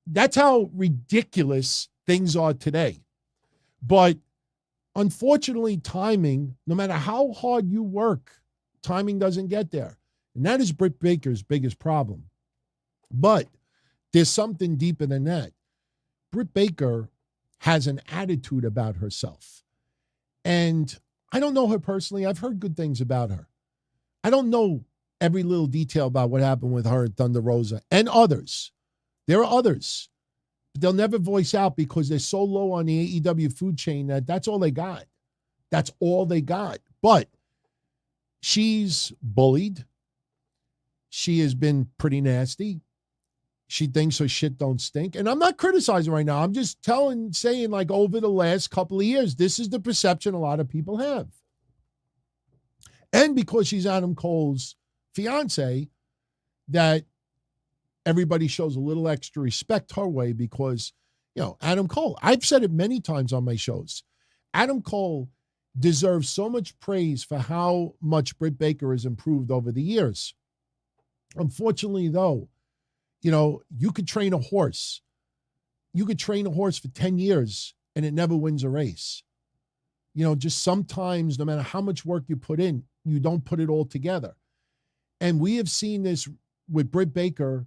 that's how ridiculous things are today. But unfortunately, timing, no matter how hard you work, timing doesn't get there. And that is Britt Baker's biggest problem. But there's something deeper than that. Britt Baker has an attitude about herself. And I don't know her personally. I've heard good things about her. I don't know every little detail about what happened with her at Thunder Rosa and others. There are others. But they'll never voice out because they're so low on the AEW food chain that that's all they got. That's all they got. But she's bullied. She has been pretty nasty. She thinks her shit don't stink. And I'm not criticizing right now. I'm just saying like over the last couple of years, this is the perception a lot of people have. And because she's Adam Cole's fiance, that everybody shows a little extra respect her way because, Adam Cole, I've said it many times on my shows. Adam Cole deserves so much praise for how much Britt Baker has improved over the years. Unfortunately, though, you could train a horse. You could train a horse for 10 years and it never wins a race. Just sometimes, no matter how much work you put in, you don't put it all together. And we have seen this with Britt Baker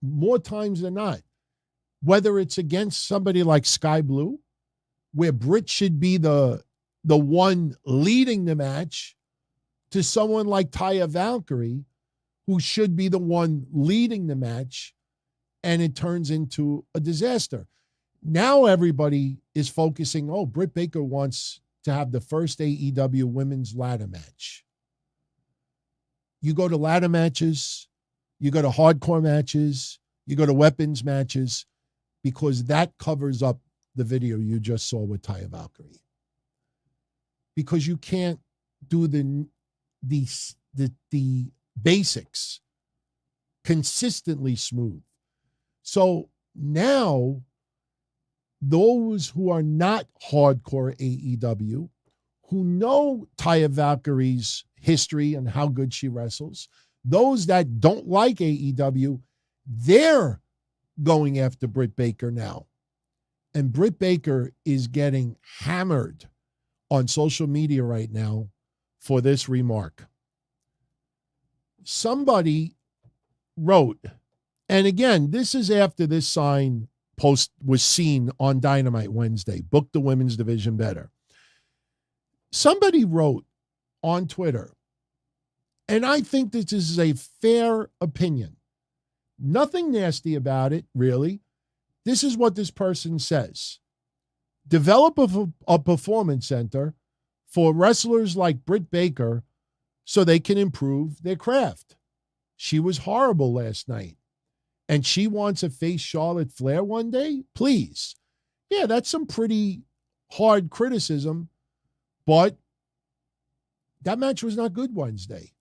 more times than not. Whether it's against somebody like Sky Blue, where Britt should be the one leading the match, to someone like Taya Valkyrie, who should be the one leading the match, and it turns into a disaster. Now everybody is focusing, Britt Baker wants to have the first AEW women's ladder match. You go to ladder matches, you go to hardcore matches, you go to weapons matches, because that covers up the video you just saw with Taya Valkyrie. Because you can't do the basics consistently smooth. So now those who are not hardcore AEW, who know Taya Valkyrie's history and how good she wrestles, those that don't like AEW, they're going after Britt Baker now. And Britt Baker is getting hammered on social media right now for this remark. Somebody wrote, and again, this is after this sign post was seen on Dynamite Wednesday, book the women's division better. Somebody wrote on Twitter, and I think this is a fair opinion. Nothing nasty about it, really. This is what this person says. Develop a performance center for wrestlers like Britt Baker so they can improve their craft. She was horrible last night. And she wants to face Charlotte Flair one day? Please. Yeah, that's some pretty hard criticism, but that match was not good Wednesday.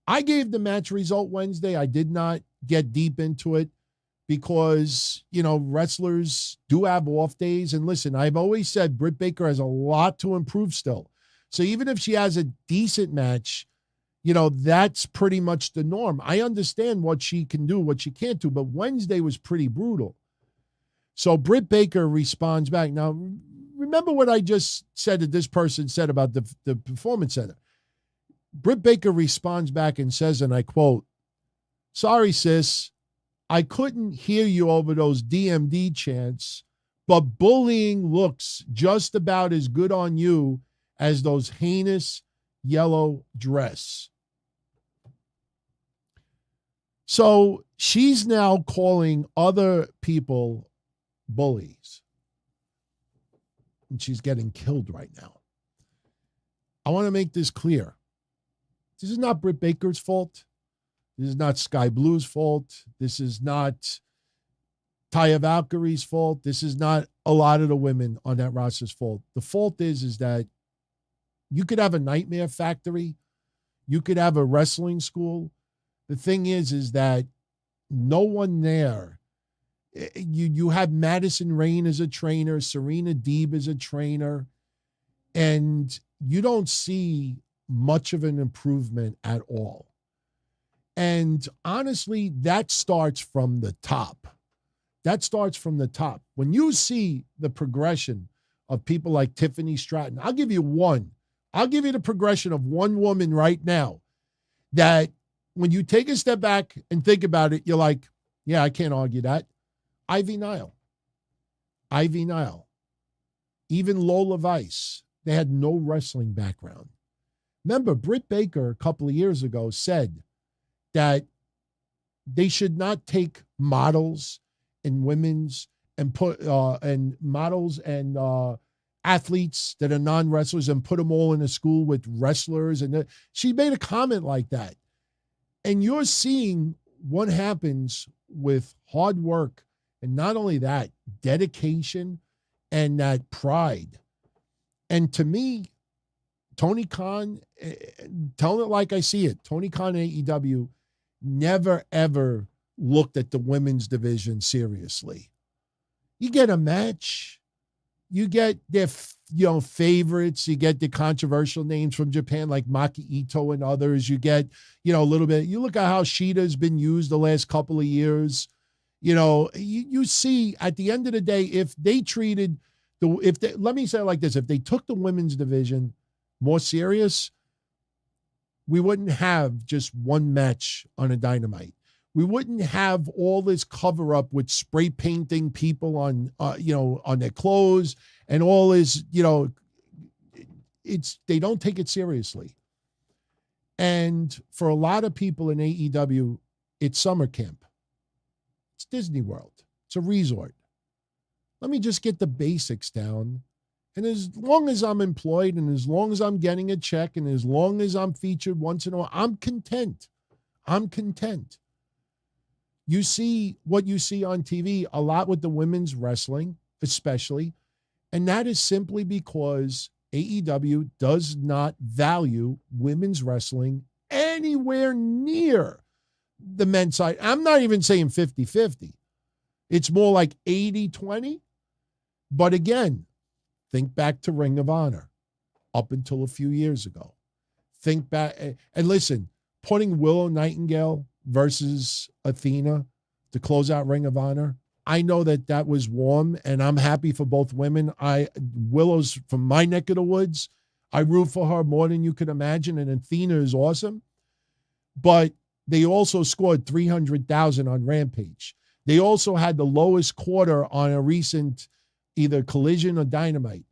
I gave the match result Wednesday. I did not get deep into it because, wrestlers do have off days. And listen, I've always said Britt Baker has a lot to improve still. So even if she has a decent match, that's pretty much the norm. I understand what she can do, what she can't do, but Wednesday was pretty brutal. So Britt Baker responds back. Now, remember what I just said that this person said about the Performance Center. Britt Baker responds back and says, and I quote, "Sorry, sis, I couldn't hear you over those DMD chants, but bullying looks just about as good on you as those heinous yellow dress." So she's now calling other people bullies. And she's getting killed right now. I want to make this clear. This is not Britt Baker's fault. This is not Sky Blue's fault. This is not Taya Valkyrie's fault. This is not a lot of the women on that roster's fault. The fault is that you could have a nightmare factory. You could have a wrestling school. The thing is that no one there, you have Madison Rayne as a trainer, Serena Deeb as a trainer, and you don't see much of an improvement at all. And honestly, that starts from the top. That starts from the top. When you see the progression of people like Tiffany Stratton, I'll give you one. I'll give you the progression of one woman right now that when you take a step back and think about it, you're like, yeah, I can't argue that. Ivy Nile. Ivy Nile. Even Lola Vice. They had no wrestling background. Remember, Britt Baker a couple of years ago said that they should not take models and women's and put and models and athletes that are non-wrestlers and put them all in a school with wrestlers. And she made a comment like that. And you're seeing what happens with hard work. And not only that, dedication and that pride. And to me, Tony Khan, telling it like I see it, Tony Khan and AEW never, ever looked at the women's division seriously. You get a match. You get their, favorites. You get the controversial names from Japan like Maki Ito and others. You get, a little bit. You look at how Sheeta's been used the last couple of years. You see at the end of the day, if they treated let me say it like this, if they took the women's division more serious, we wouldn't have just one match on a Dynamite. We wouldn't have all this cover up with spray painting people on, on their clothes and all this, they don't take it seriously. And for a lot of people in AEW, it's summer camp. It's Disney World. It's a resort. Let me just get the basics down. And as long as I'm employed and as long as I'm getting a check and as long as I'm featured once in a while, I'm content. I'm content. You see what you see on TV a lot with the women's wrestling, especially. And that is simply because AEW does not value women's wrestling anywhere near the men's side. I'm not even saying 50-50. It's more like 80-20. But again, think back to Ring of Honor up until a few years ago. Think back and listen, putting Willow Nightingale versus Athena to close out Ring of Honor. I know that was warm, and I'm happy for both women. Willow's from my neck of the woods. I root for her more than you could imagine, and Athena is awesome. But they also scored 300,000 on Rampage. They also had the lowest quarter on a recent either Collision or Dynamite.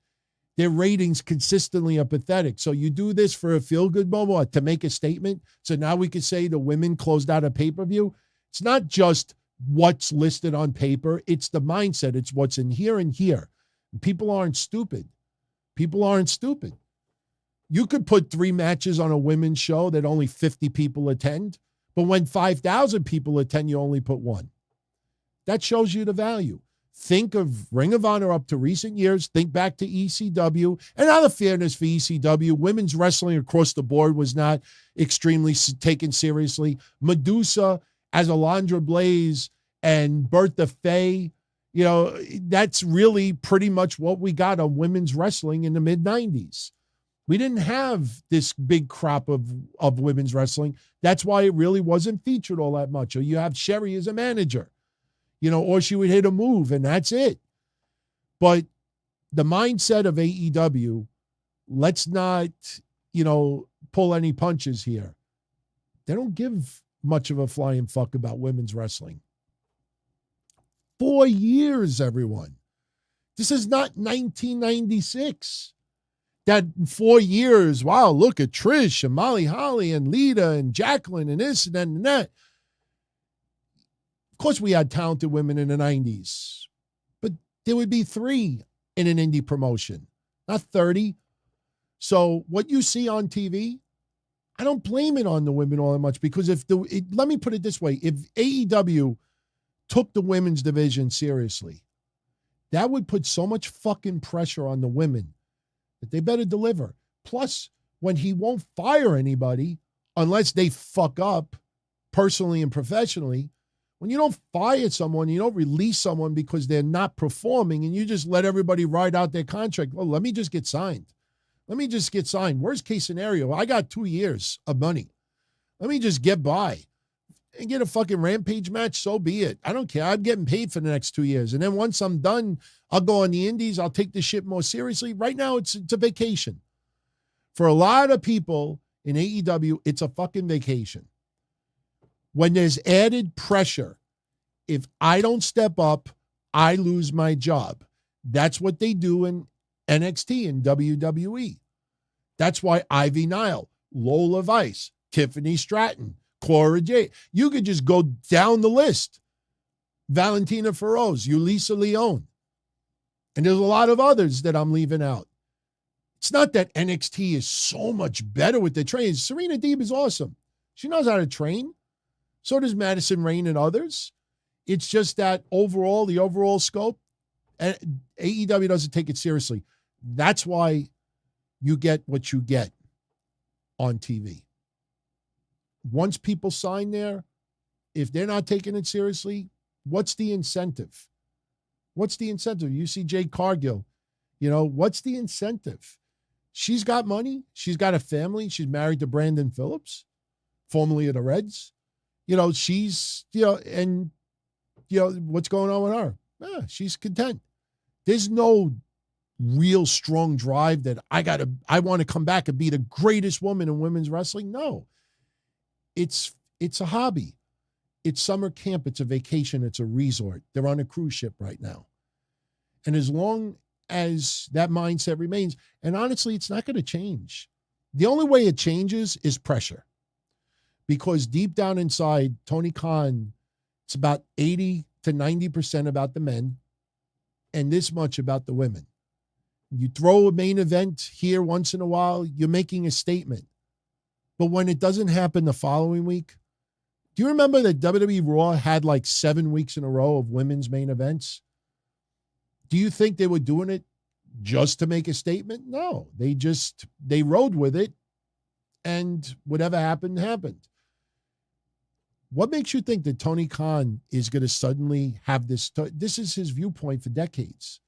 Their ratings consistently are pathetic. So you do this for a feel-good moment to make a statement. So now we could say the women closed out a pay-per-view. It's not just what's listed on paper. It's the mindset. It's what's in here and here. People aren't stupid. People aren't stupid. You could put 3 matches on a women's show that only 50 people attend, but when 5,000 people attend, you only put 1. That shows you the value. Think of Ring of Honor up to recent years. Think back to ECW. And out of fairness for ECW, women's wrestling across the board was not extremely taken seriously. Medusa as Alundra Blaze and Bertha Faye, you know, that's really pretty much what we got on women's wrestling in the mid-90s. We didn't have this big crop of women's wrestling. That's why it really wasn't featured all that much. Or you have Sherry as a manager, you know, or she would hit a move and that's it. But the mindset of AEW, let's not, you know, pull any punches here. They don't give much of a flying fuck about women's wrestling. 4 years, everyone. This is not 1996. That 4 years, wow, look at Trish and Molly Holly and Lita and Jacqueline and this and that. Of course, we had talented women in the 90s, but there would be 3 in an indie promotion, not 30. So what you see on TV, I don't blame it on the women all that much because let me put it this way. If AEW took the women's division seriously, that would put so much fucking pressure on the women that they better deliver. Plus, when he won't fire anybody unless they fuck up personally and professionally, when you don't fire someone, you don't release someone because they're not performing and you just let everybody ride out their contract. Well, let me just get signed. Let me just get signed. Worst case scenario, I got 2 years of money. Let me just get by and get a fucking Rampage match. So be it. I don't care. I'm getting paid for the next 2 years. And then once I'm done, I'll go on the indies. I'll take this shit more seriously. Right now, it's a vacation. For a lot of people in AEW, it's a fucking vacation. When there's added pressure, if I don't step up, I lose my job. That's what they do in NXT and WWE. That's why Ivy Nile, Lola Vice, Tiffany Stratton, Cora Jade. You could just go down the list. Valentina Feroz, Yulisa Leone. And there's a lot of others that I'm leaving out. It's not that NXT is so much better with the training. Serena Deeb is awesome. She knows how to train. So does Madison Rayne and others. It's just that overall, the overall scope, and AEW doesn't take it seriously. That's why you get what you get on TV. Once people sign there, if they're not taking it seriously, what's the incentive? What's the incentive? You see Jade Cargill, you know, what's the incentive? She's got money. She's got a family. She's married to Brandon Phillips, formerly of the Reds. You know, she's, you know, and, you know, what's going on with her? She's content. There's no real strong drive that I want to come back and be the greatest woman in women's wrestling. No, it's a hobby. It's summer camp. It's a vacation. It's a resort. They're on a cruise ship right now. And as long as that mindset remains, and honestly, it's not going to change. The only way it changes is pressure. Because deep down inside, Tony Khan, it's about 80 to 90% about the men and this much about the women. You throw a main event here once in a while, you're making a statement. But when it doesn't happen the following week, do you remember that WWE Raw had like 7 weeks in a row of women's main events? Do you think they were doing it just to make a statement? No, they rode with it and whatever happened, happened. What makes you think that Tony Khan is going to suddenly have this? This is his viewpoint for decades.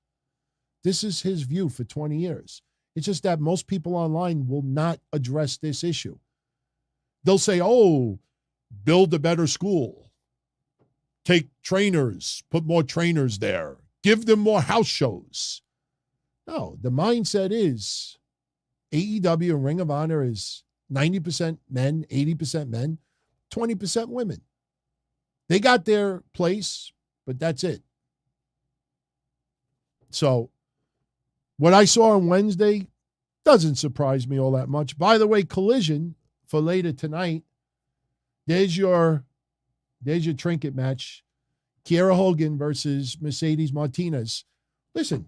This is his view for 20 years. It's just that most people online will not address this issue. They'll say, oh, build a better school. Take trainers, put more trainers there. Give them more house shows. No, the mindset is AEW and Ring of Honor is 90% men, 80% men, 20% women. They got their place, but that's it. So what I saw on Wednesday doesn't surprise me all that much. By the way, Collision for later tonight, there's your trinket match. Kiera Hogan versus Mercedes Martinez. Listen,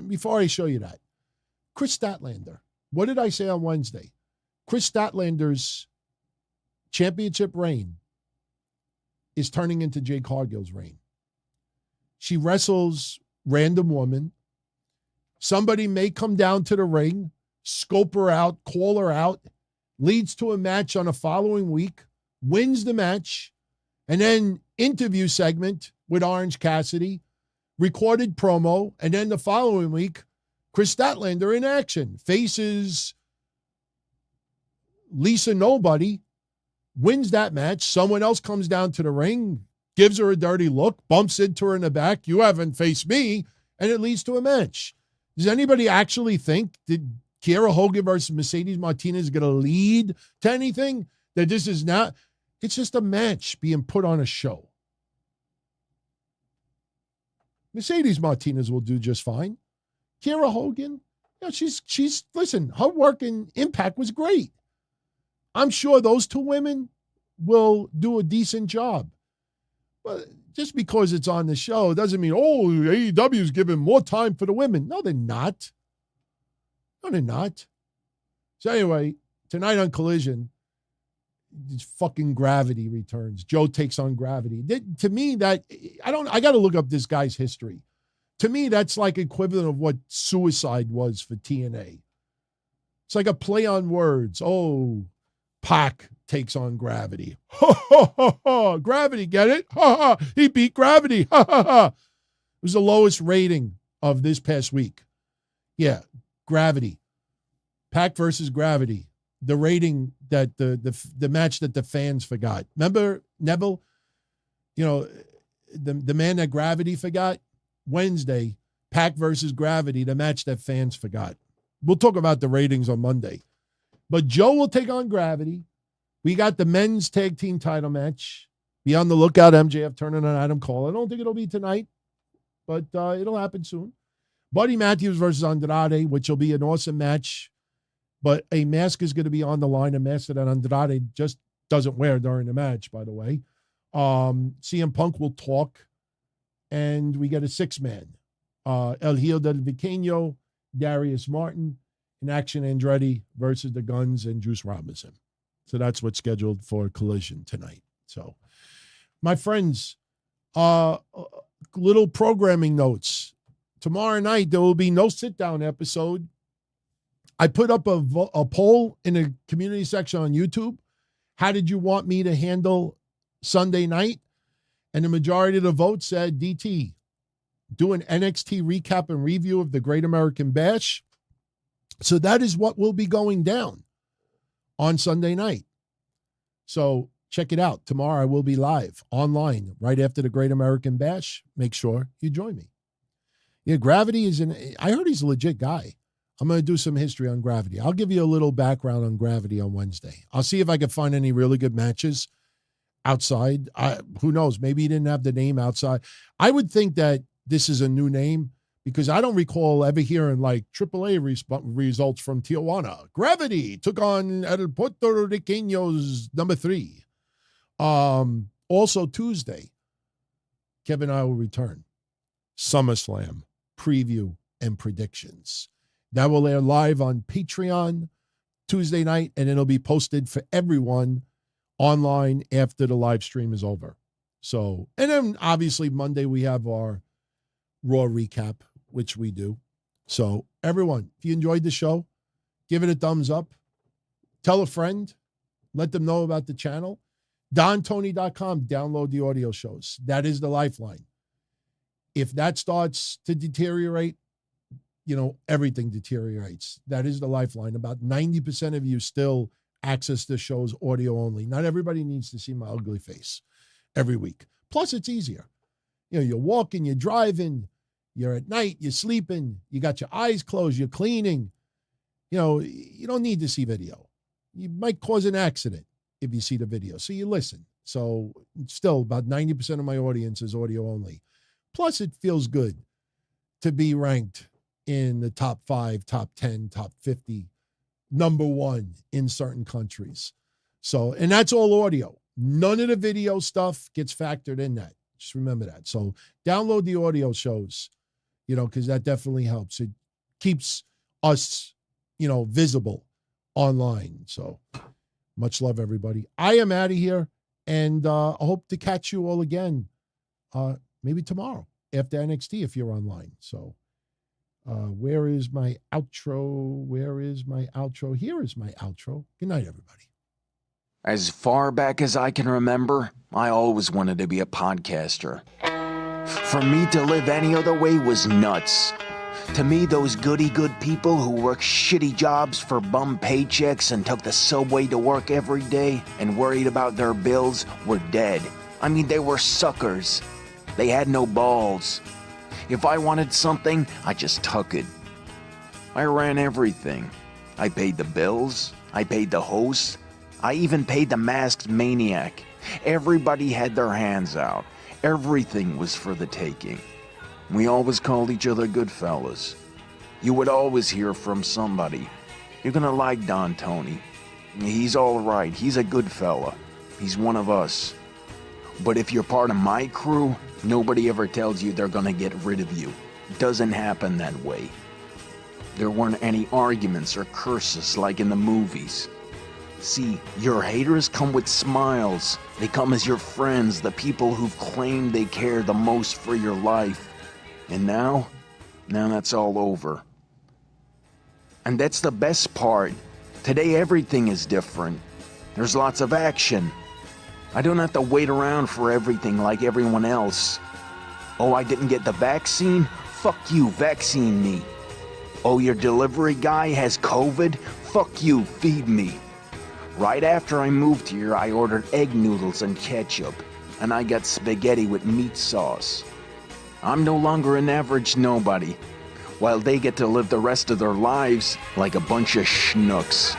before I show you that, Chris Statlander, What did I say on Wednesday? Chris Statlander's championship reign is turning into Jade Cargill's reign. She wrestles random woman. Somebody may come down to the ring, scope her out, call her out, leads to a match on a following week, wins the match, and then interview segment with Orange Cassidy, recorded promo, and then the following week, Chris Statlander in action, faces Lisa Nobody, wins that match. Someone else comes down to the ring, gives her a dirty look, bumps into her in the back. You haven't faced me, and it leads to a match. Does anybody actually think that Kiera Hogan versus Mercedes Martinez is going to lead to anything? That this is not, it's just a match being put on a show. Mercedes Martinez will do just fine. Kiera Hogan, you know, she's listen, her work in Impact was great. I'm sure those two women will do a decent job. But just because it's on the show doesn't mean, oh, AEW is giving more time for the women. No, they're not. No, they're not. So anyway, tonight on Collision, it's fucking Gravity returns. Joe takes on Gravity. To me, I got to look up this guy's history. To me, that's like equivalent of what Suicide was for TNA. It's like a play on words. Oh, Pac takes on Gravity. Ha, ha, ha, ha. Gravity, get it? Ha, ha. He beat Gravity. Ha, ha, ha. It was the lowest rating of this past week. Yeah, Gravity. Pac versus Gravity. The rating that the match that the fans forgot. Remember, Neville? You know, the man that Gravity forgot? Wednesday, Pac versus Gravity, the match that fans forgot. We'll talk about the ratings on Monday. But Joe will take on Gravity. We got the men's tag team title match. Be on the lookout, MJF turning on Adam Cole. I don't think it'll be tonight, but it'll happen soon. Buddy Matthews versus Andrade, which will be an awesome match. But a mask is going to be on the line, a mask that Andrade just doesn't wear during the match, by the way. CM Punk will talk, and we get a six-man. El Hijo del Viqueño, Darius Martin, and Action Andretti versus the Guns and Juice Robinson. So that's what's scheduled for Collision tonight. So, my friends, little programming notes. Tomorrow night, there will be no sit-down episode. I put up a poll in the community section on YouTube. How did you want me to handle Sunday night? And the majority of the votes said DT. Do an NXT recap and review of the Great American Bash. So that is what will be going down on Sunday night. So check it out. Tomorrow I will be live online right after the Great American Bash. Make sure you join me. Yeah, Gravity I heard he's a legit guy. I'm going to do some history on Gravity. I'll give you a little background on Gravity on Wednesday. I'll see if I can find any really good matches outside. Who knows? Maybe he didn't have the name outside. I would think that this is a new name because I don't recall ever hearing like AAA results from Tijuana. Gravity took on El Puerto Riqueños number 3. Also Tuesday, Kevin and I will return. SummerSlam preview and predictions. That will air live on Patreon Tuesday night, and it'll be posted for everyone online after the live stream is over. So, and then obviously Monday we have our Raw recap, which we do. So everyone, if you enjoyed the show, give it a thumbs up. Tell a friend. Let them know about the channel. DonTony.com, download the audio shows. That is the lifeline. If that starts to deteriorate, you know, everything deteriorates. That is the lifeline. About 90% of you still access the shows audio only. Not everybody needs to see my ugly face every week. Plus, it's easier. You know, you're walking, you're driving, you're at night, you're sleeping, you got your eyes closed, you're cleaning. You know, you don't need to see video. You might cause an accident if you see the video. So you listen. So still about 90% of my audience is audio only. Plus, it feels good to be ranked in the top 5, top 10, top 50, number 1 in certain countries. So, and that's all audio. None of the video stuff gets factored in that. Just remember that. So download the audio shows, you know, because that definitely helps. It keeps us visible online. So much love, everybody. I am out of here, and I hope to catch you all again maybe tomorrow after NXT if you're online. So where is my outro? Where is my outro? Here is my outro. Good night, everybody. As far back as I can remember, I always wanted to be a podcaster. For me to live any other way was nuts. To me, those goody-good people who worked shitty jobs for bum paychecks and took the subway to work every day and worried about their bills were dead. I mean, they were suckers. They had no balls. If I wanted something, I just took it. I ran everything. I paid the bills. I paid the hosts. I even paid the masked maniac. Everybody had their hands out. Everything was for the taking. We always called each other good fellas. You would always hear from somebody. You're gonna like Don Tony. He's all right. He's a good fella. He's one of us. But if you're part of my crew, nobody ever tells you they're gonna get rid of you. It doesn't happen that way. There weren't any arguments or curses like in the movies. See, your haters come with smiles. They come as your friends, the people who've claimed they care the most for your life. And now that's all over. And that's the best part. Today everything is different. There's lots of action. I don't have to wait around for everything like everyone else. Oh, I didn't get the vaccine? Fuck you, vaccine me. Oh, your delivery guy has COVID? Fuck you, feed me. Right after I moved here, I ordered egg noodles and ketchup, and I got spaghetti with meat sauce. I'm no longer an average nobody, while they get to live the rest of their lives like a bunch of schnooks.